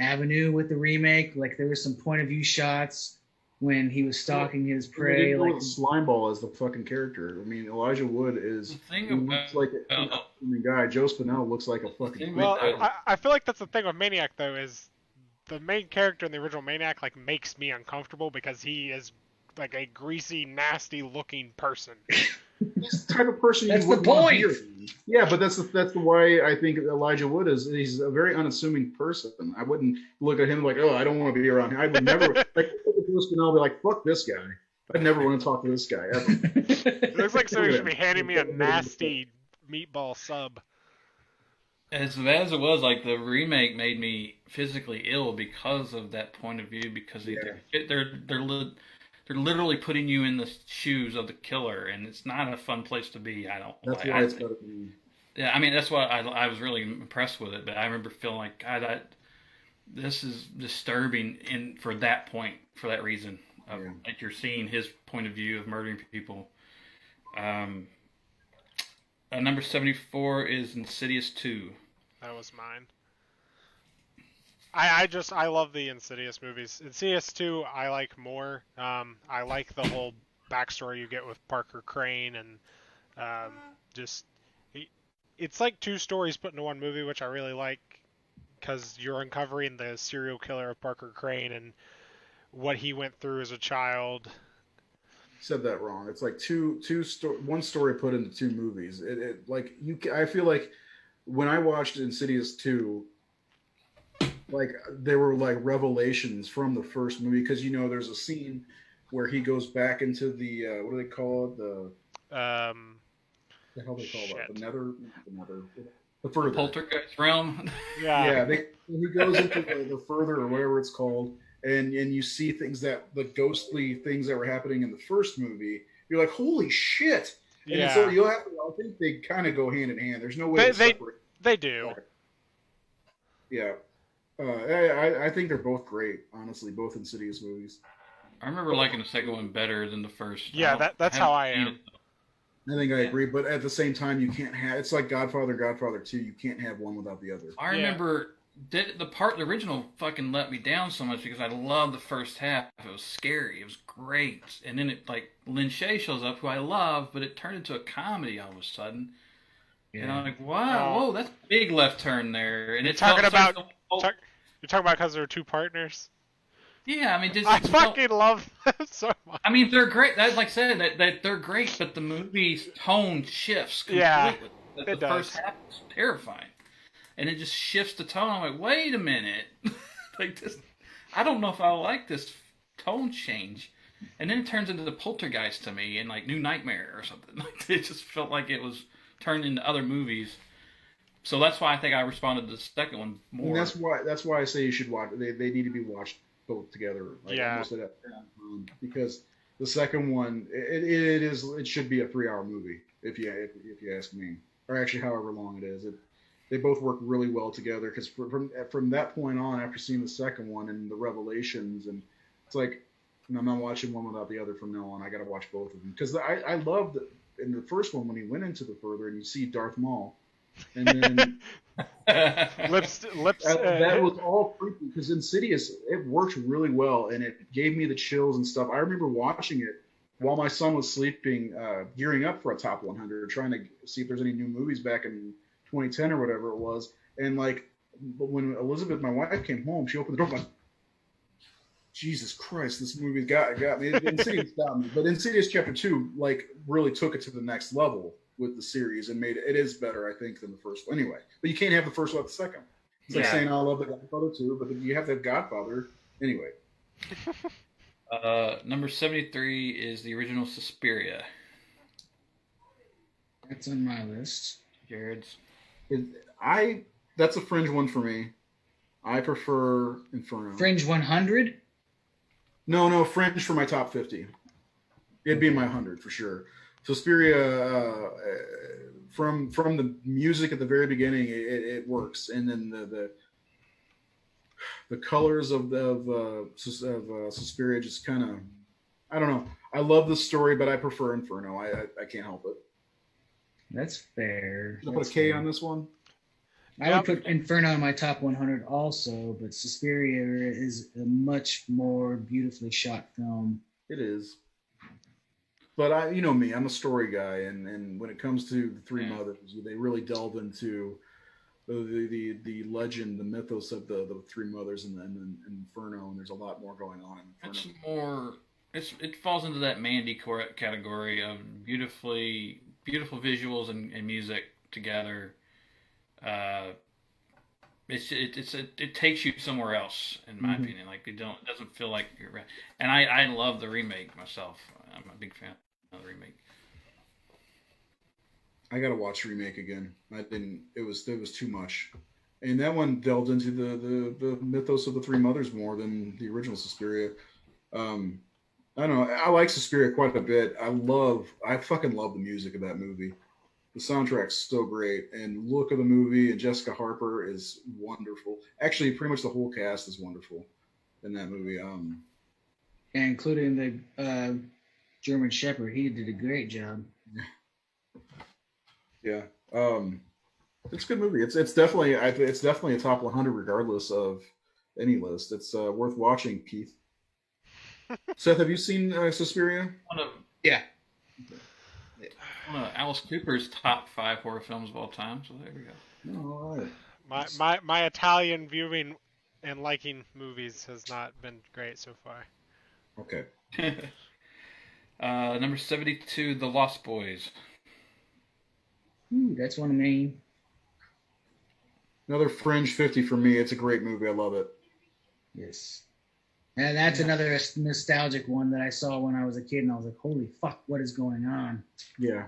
avenue with the remake. Like there were some point of view shots when he was stalking his prey. They didn't go like with Slimeball as the fucking character. I mean, Elijah Wood is looks like a guy. Joe Spinell looks like a fucking. Well, I feel like that's the thing with Maniac though, is the main character in the original Maniac like makes me uncomfortable because he is like a greasy, nasty looking person. He's the type of person That's you the would want to point. be around. Yeah, but that's the why I think Elijah Wood is. He's a very unassuming person. I wouldn't look at him like, oh, I don't want to be around him. I would never like look at Bruce and I'll be like, fuck this guy. I'd never want to talk to this guy ever. It looks like somebody should be Yeah. handing me a nasty meatball sub. As bad as it was, like the remake made me physically ill because of that point of view. Because they're literally putting you in the shoes of the killer, and it's not a fun place to be. I don't. That's like, why it's better than me. Yeah, I mean that's why I was really impressed with it. But I remember feeling like God, this is disturbing, for that reason. Like you're seeing his point of view of murdering people. Number 74 is Insidious 2. That was mine. I love the Insidious movies. Insidious 2 I like more. I like the whole backstory you get with Parker Crane, and it's like two stories put into one movie, which I really like, because you're uncovering the serial killer of Parker Crane and what he went through as a child. Said that wrong. It's like one story put into two movies. I feel like when I watched Insidious 2, like there were like revelations from the first movie, because there's a scene where he goes back into the what do they call it, the hell they call that, the further Poltergeist realm. Yeah. He goes into the further, or whatever it's called, and you see things, that the ghostly things that were happening in the first movie. You're like, holy shit! And so you'll have to. I think they kind of go hand in hand. There's no way to separate. They do. Yeah. I think they're both great, honestly, both Insidious movies. I remember liking the second one better than the first. Yeah, that's how I am. I think I agree, but at the same time, you can't have. It's like Godfather, Godfather 2. You can't have one without the other. I remember the original fucking let me down so much because I loved the first half. It was scary. It was great. And then Lin Shaye shows up, who I love, but it turned into a comedy all of a sudden. Yeah. And I'm like, wow, whoa, that's a big left turn there. And you're talking about because there are two partners? Yeah, I mean, I fucking love them so much. I mean, they're great. That's like I said, that they're great, but the movie's tone shifts completely. Yeah, the first half is terrifying, and it just shifts the tone. I'm like, wait a minute, like this. I don't know if I like this tone change, and then it turns into the Poltergeist to me, and like New Nightmare or something. Like it just felt like it was turned into other movies. So that's why I think I responded to the second one more. And that's why I say you should watch. They need to be watched both together. Almost because the second one it should be a 3-hour movie if you ask me, or actually however long it is. They both work really well together, because from that point on, after seeing the second one and the revelations, and it's like, I'm not watching one without the other from now on. I got to watch both of them, because I loved in the first one when he went into the further and you see Darth Maul. And then lips. That was all creepy, because Insidious, it worked really well, and it gave me the chills and stuff. I remember watching it while my son was sleeping, gearing up for a top 100, trying to see if there's any new movies back in 2010 or whatever it was. And but when Elizabeth, my wife, came home, she opened the door, I'm like, Jesus Christ, this movie got me. Insidious got me, but Insidious Chapter 2 really took it to the next level with the series and made it is better, I think, than the first one. Anyway, but you can't have the first without the second. It's like saying I love the Godfather too, but you have to have Godfather anyway. Number 73 is the original Suspiria. That's on my list. Jared's. That's a fringe one for me. I prefer Inferno. Fringe 100? No, fringe for my top 50. It'd be in my 100 for sure. Suspiria, from the music at the very beginning, it works, and then the colors of Suspiria just kind of, I don't know. I love the story, but I prefer Inferno. I can't help it. That's fair. Should I put a K on this one? I would put Inferno in my top 100 also, but Suspiria is a much more beautifully shot film. It is. But you know me, I'm a story guy, and when it comes to the Three Mothers, they really delve into the legend, the mythos of the Three Mothers and Inferno, and there's a lot more going on in Inferno. It's more it falls into that Mandy category of beautiful visuals and music together. Uh, it takes you somewhere else, in my opinion. Like it doesn't feel like you're. And I love the remake myself. I'm a big fan of the remake. I gotta watch remake again. I didn't. It was too much, and that one delved into the mythos of the three mothers more than the original Suspiria. Um, I don't know. I like Suspiria quite a bit. I fucking love the music of that movie. The soundtrack's so great, and look of the movie, and Jessica Harper is wonderful. Actually, pretty much the whole cast is wonderful in that movie. And including the German Shepherd, he did a great job. Yeah, it's a good movie. It's definitely it's definitely a top 100 regardless of any list. It's worth watching. Keith, Seth, have you seen Suspiria? One of Yeah. one of Alice Cooper's top 5 horror films of all time. So there we go. All right. My Italian viewing and liking movies has not been great so far. Okay. Number 72, The Lost Boys. Ooh, that's one of me. Another fringe 50 for me. It's a great movie. I love it. Yes. And that's another nostalgic one that I saw when I was a kid, and I was like, "Holy fuck, what is going on?" Yeah.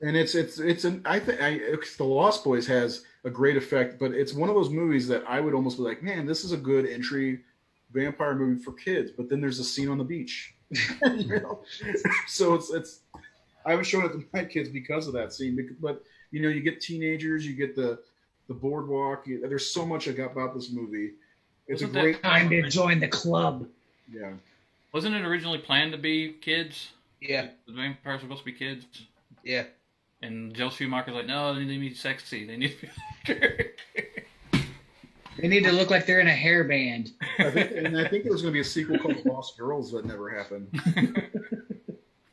And it's an I think The Lost Boys has a great effect, but it's one of those movies that I would almost be like, man, this is a good entry vampire movie for kids. But then there's a scene on the beach, you know? So it's I haven't shown it to my kids because of that scene. But you know, you get teenagers, you get the boardwalk. There's so much about this movie. It's Wasn't a great Time to join the club. yeah. Wasn't it originally planned to be kids? Yeah. The vampires were supposed to be kids. Yeah. And Joel Schumacher's like, no, they need to be sexy. They need to be. They need to look like they're in a hair band. I think there was going to be a sequel called Lost Girls that never happened.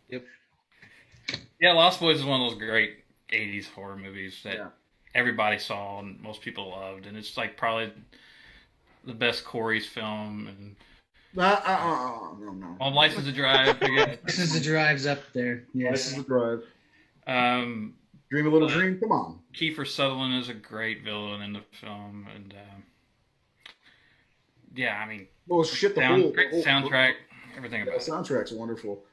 Yep. Yeah, Lost Boys is one of those great 80s horror movies that Yeah. everybody saw and most people loved. And it's like probably the best Corey's film. And No. on License to Drive, I guess. This is the drives up there. Yes. License to Drive. Dream a Little But Dream. Come on. Kiefer Sutherland is a great villain in the film. And yeah, I mean, Well, shit, great soundtrack, everything The about it. soundtrack's wonderful.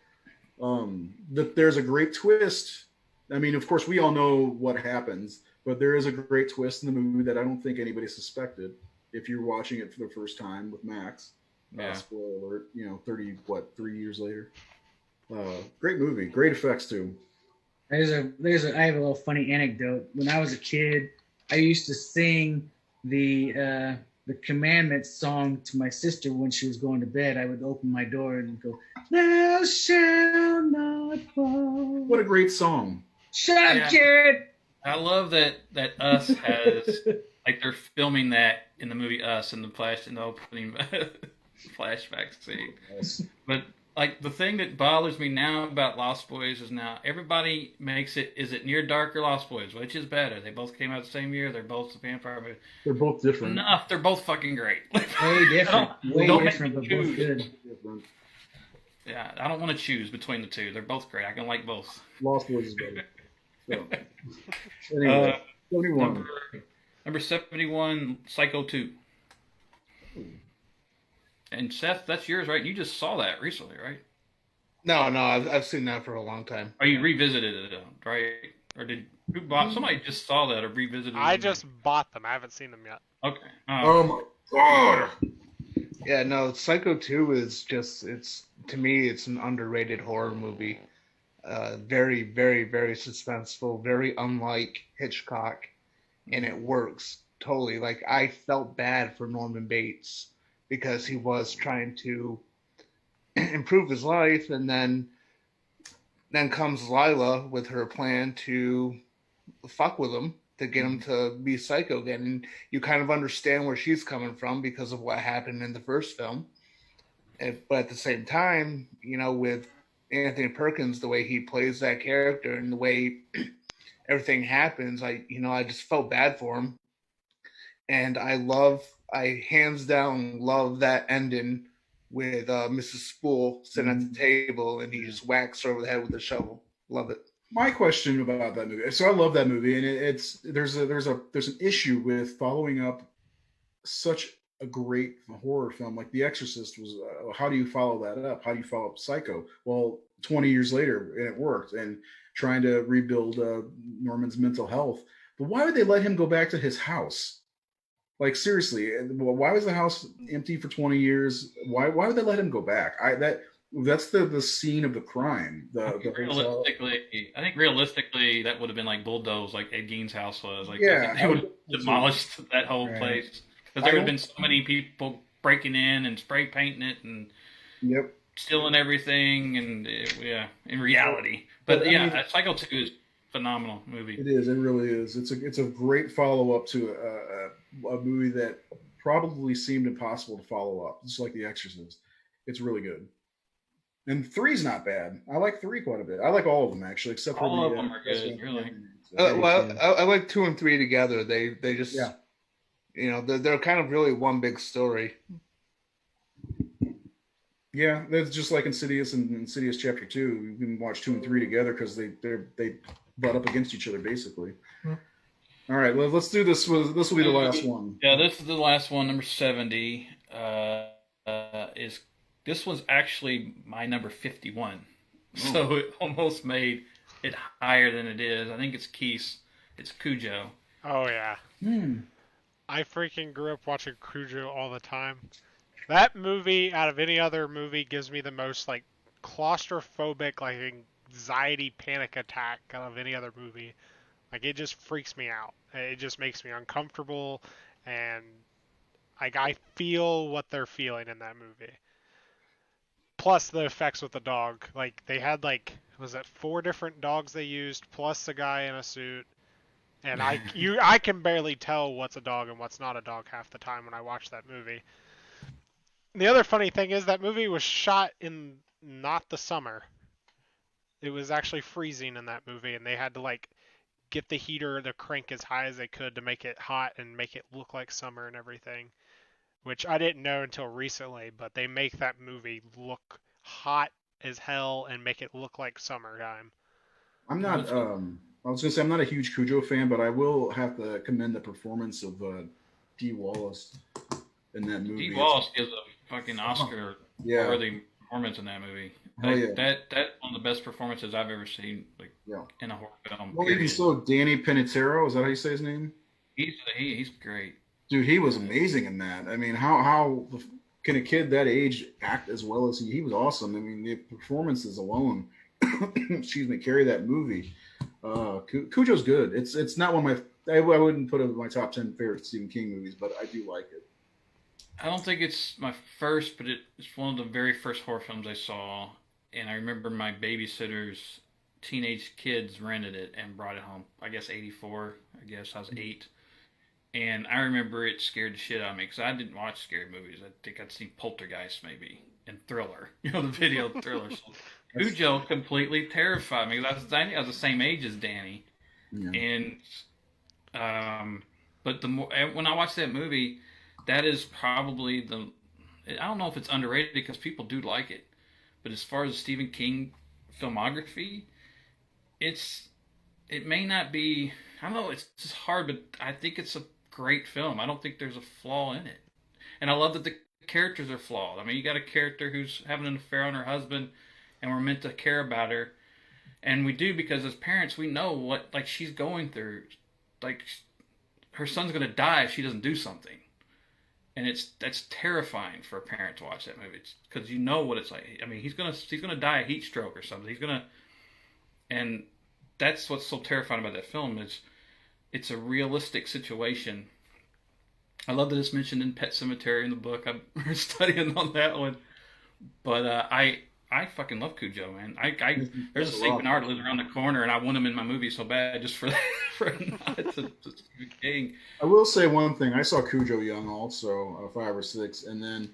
There's a great twist. I mean, of course, we all know what happens, but there is a great twist in the movie that I don't think anybody suspected. If you're watching it for the first time with Max, Yeah. spoiler alert, 3 years later. Great movie, great effects too. I have a little funny anecdote. When I was a kid, I used to sing the commandments song to my sister when she was going to bed. I would open my door and go, "Thou shalt not fall." What a great song. Shut up, Yeah. Jared. I love that Us has like they're filming that in the movie Us in the opening flashback scene. Yes. But like the thing that bothers me now about Lost Boys is now everybody makes it. Is it Near Dark or Lost Boys? Which is better? They both came out the same year. They're both the vampire movie. They're both different. Enough. They're both fucking great. Way different. Way Don't make different, me but choose. both good. Different. Yeah, I don't want to choose between the two. They're both great. I can like both. Lost Boys is better. So, anyway, 71. Number 71, Psycho 2. And Seth, that's yours, right? You just saw that recently, right? No, I've seen that for a long time. Or you revisited it, right? Or did who bought? Somebody just saw that or revisited it. I just bought them. I haven't seen them yet. Okay. Oh my god! Yeah, no, Psycho 2 is just, to me, it's an underrated horror movie. Very, very, very suspenseful, very unlike Hitchcock, and it works totally. Like, I felt bad for Norman Bates because he was trying to improve his life, and then comes Lila with her plan to fuck with him to get him to be psycho again. And you kind of understand where she's coming from because of what happened in the first film. But at the same time, with Anthony Perkins, the way he plays that character and the way everything happens, I just felt bad for him. And I hands down love that ending with Mrs. Spool sitting at the table, and he just whacks her over the head with a shovel. Love it. My question about that movie. So I love that movie, and it's there's an issue with following up such a great horror film like The Exorcist was. How do you follow that up? How do you follow up Psycho? Well, 20 years later, and it worked. And trying to rebuild Norman's mental health. But why would they let him go back to his house? Like seriously, why was the house empty for 20 years? Why would they let him go back? That's the scene of the crime. I think realistically, that would have been like bulldozed, like Ed Gein's house was. Like, Yeah, they would have demolished that whole Right. place because there would have been so many people breaking in and spray painting it and Yep. stealing everything, and in reality. But I yeah, mean, Psycho 2 is a phenomenal movie. it is. It really is. It's a great follow up to a movie that probably seemed impossible to follow up, just like The Exorcist. It's really good. And three's not bad. I like three quite a bit. I like all of them actually, except for All the. of them are good, really. I like 2 and 3 together. They just they're kind of really one big story. Yeah, that's just like Insidious and Insidious Chapter 2. You can watch 2 and 3 together because they butt up against each other basically. All right, let's do this. This will be the last one. Yeah, this is the last one, number 70. This was actually my number 51, so it almost made it higher than it is. I think it's Keith's. It's Cujo. Oh yeah. I freaking grew up watching Cujo all the time. That movie, out of any other movie, gives me the most like claustrophobic, like anxiety, panic attack out of any other movie. Like it just freaks me out. It just makes me uncomfortable, and like I feel what they're feeling in that movie. Plus the effects with the dog. Like they had was it 4 different dogs they used, plus the guy in a suit. And I can barely tell what's a dog and what's not a dog half the time when I watch that movie. The other funny thing is that movie was shot in not the summer. It was actually freezing in that movie, and they had to get the heater, the crank as high as they could to make it hot and make it look like summer and everything. Which I didn't know until recently, but they make that movie look hot as hell and make it look like summertime. I'm not. I was gonna say I'm not a huge Cujo fan, but I will have to commend the performance of Dee Wallace in that movie. Dee Wallace gives a fucking Oscar-worthy performance in that movie. That one of the best performances I've ever seen, in a horror film. Well, even so, Danny Panettiere, is that how you say his name? He's great. Dude, he was amazing in that. I mean, how can a kid that age act as well as he was awesome? I mean, the performances alone, excuse me, carry that movie. Cujo's good. It's not one of my. I wouldn't put it in my top 10 favorite Stephen King movies, but I do like it. I don't think it's my first, but it's one of the very first horror films I saw. And I remember my babysitter's teenage kids rented it and brought it home. I guess 84. I guess I was 8. And I remember it scared the shit out of me because I didn't watch scary movies. I think I'd seen Poltergeist maybe and Thriller. The video Thriller. So Cujo completely terrified me. I was the same age as Danny. Yeah. And but when I watched that movie, that is probably I don't know if it's underrated because people do like it. But as far as Stephen King filmography, it may not be. I don't know. It's just hard, but I think it's a great film. I don't think there's a flaw in it, and I love that the characters are flawed. I mean, you got a character who's having an affair on her husband, and we're meant to care about her, and we do because as parents we know what she's going through. Her son's gonna die if she doesn't do something, and that's terrifying for a parent to watch that movie because you know what it's like. I mean, he's gonna die a heat stroke or something. And that's what's so terrifying about that film is it's a realistic situation. I love that it's mentioned in Pet Sematary in the book. I'm studying on that one, but I fucking love Cujo, man. There's a Saint Bernard that lives around the corner, and I want him in my movie so bad just for not to King. I will say one thing. I saw Cujo young, also 5 or 6, and then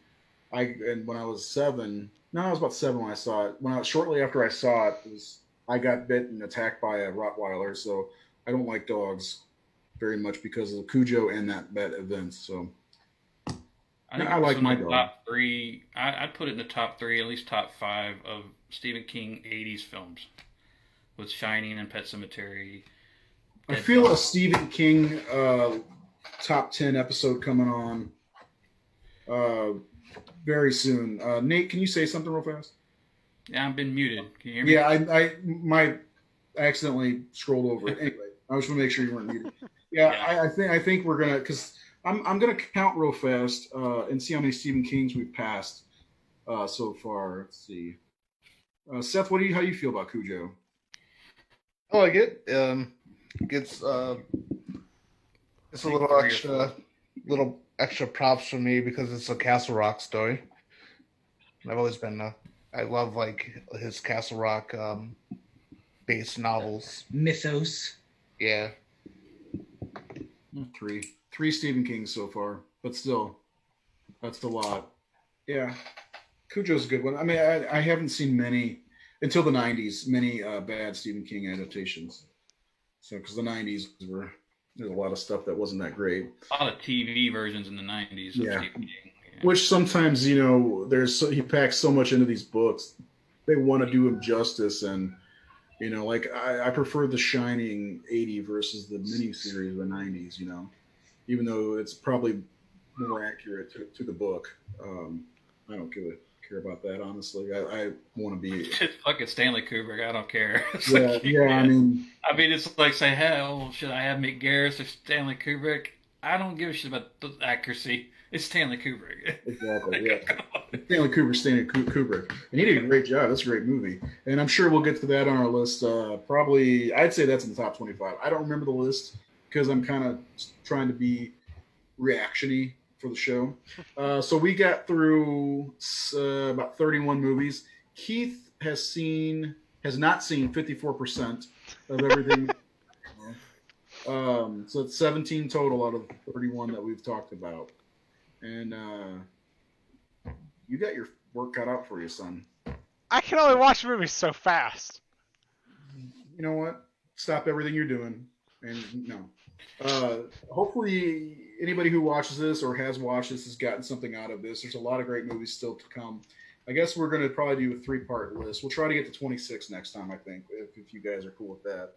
when I was 7. No, I was about 7 when I saw it. Shortly after I saw it, I got bit and attacked by a Rottweiler, so I don't like dogs very much because of Cujo and that event. So think I like it's in my the dog. top 3. I'd put it in the top 3, at least top 5 of Stephen King 80s films, with Shining and Pet Cemetery. I Dead feel a Zone. Stephen King top 10 episode coming on very soon. Nate, can you say something real fast? Yeah, I've been muted. Can you hear me? Yeah, I accidentally scrolled over it. Anyway, I just want to make sure you weren't muted. Yeah, Yeah. I think we're gonna because I'm gonna count real fast and see how many Stephen Kings we've passed so far. Let's see. Seth, how you feel about Cujo? I like it. Gets it's a I think little 3 or 4. extra props for me because it's a Castle Rock story. I've always been I love like his Castle Rock based novels. Mythos. Yeah. Three Stephen Kings so far, but still, that's a lot. Yeah, Cujo's a good one. I mean, I haven't seen many until the '90s. Many bad Stephen King adaptations. So, because the '90s there's a lot of stuff that wasn't that great. A lot of TV versions in the 90s of Yeah. Stephen King. Yeah. Which sometimes he packs so much into these books. They want to do him justice, and like I prefer The Shining '80 versus the miniseries of the '90s. Even though it's probably more accurate to the book. I don't care about that, honestly. I want to be. It's fucking Stanley Kubrick. I don't care. It's Yeah, like, yeah. I mean, it's like say, hell, should I have Mick Garris or Stanley Kubrick? I don't give a shit about the accuracy. It's Stanley Kubrick. exactly. Yeah, Stanley Kubrick, and he did a great job. That's a great movie, and I'm sure we'll get to that on our list. Probably, I'd say that's in the top 25. I don't remember the list because I'm kind of trying to be reactiony for the show. So we got through about 31 movies. Keith has not seen 54% of everything. So it's 17 total out of 31 that we've talked about. And you got your work cut out for you, son. I can only watch movies so fast. You know what? Stop everything you're doing. And no. Hopefully anybody who watches this or has watched this has gotten something out of this. There's a lot of great movies still to come. I guess we're going to probably do a 3-part list. We'll try to get to 26 next time, I think, if you guys are cool with that.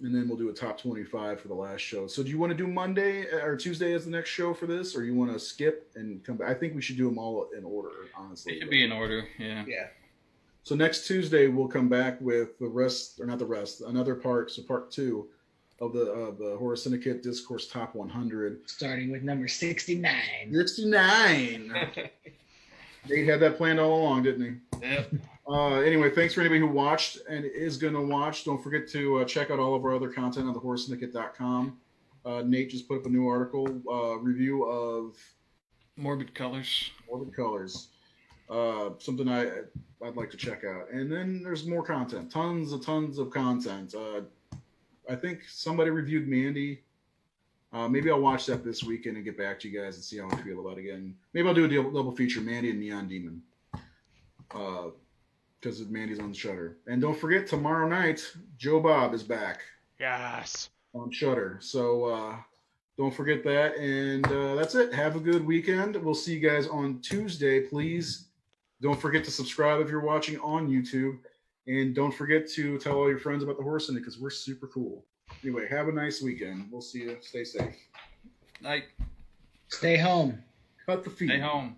And then we'll do a top 25 for the last show. So do you want to do Monday or Tuesday as the next show for this, or you want to skip and come back? I think we should do them all in order, honestly. It should be in order, yeah. Yeah. So next Tuesday we'll come back with another part, so part 2 of the Horror Syndicate Discourse Top 100. Starting with number 69. 69. Nate had that planned all along, didn't he? Yep. Anyway, thanks for anybody who watched and is going to watch. Don't forget to check out all of our other content on thehorrorsyndicate.com. Nate just put up a new article, review of Morbid Colors. Something I'd like to check out. And then there's more content, tons of content. I think somebody reviewed Mandy. Maybe I'll watch that this weekend and get back to you guys and see how I feel about it again. Maybe I'll do a double feature, Mandy and Neon Demon. Because Mandy's on Shudder. And don't forget, tomorrow night, Joe Bob is back Yes. on Shudder. So don't forget that. And that's it. Have a good weekend. We'll see you guys on Tuesday. Please don't forget to subscribe if you're watching on YouTube. And don't forget to tell all your friends about the Horror Syndicate because we're super cool. Anyway, have a nice weekend. We'll see you. Stay safe. Like, Stay home. Cut the feed. stay home.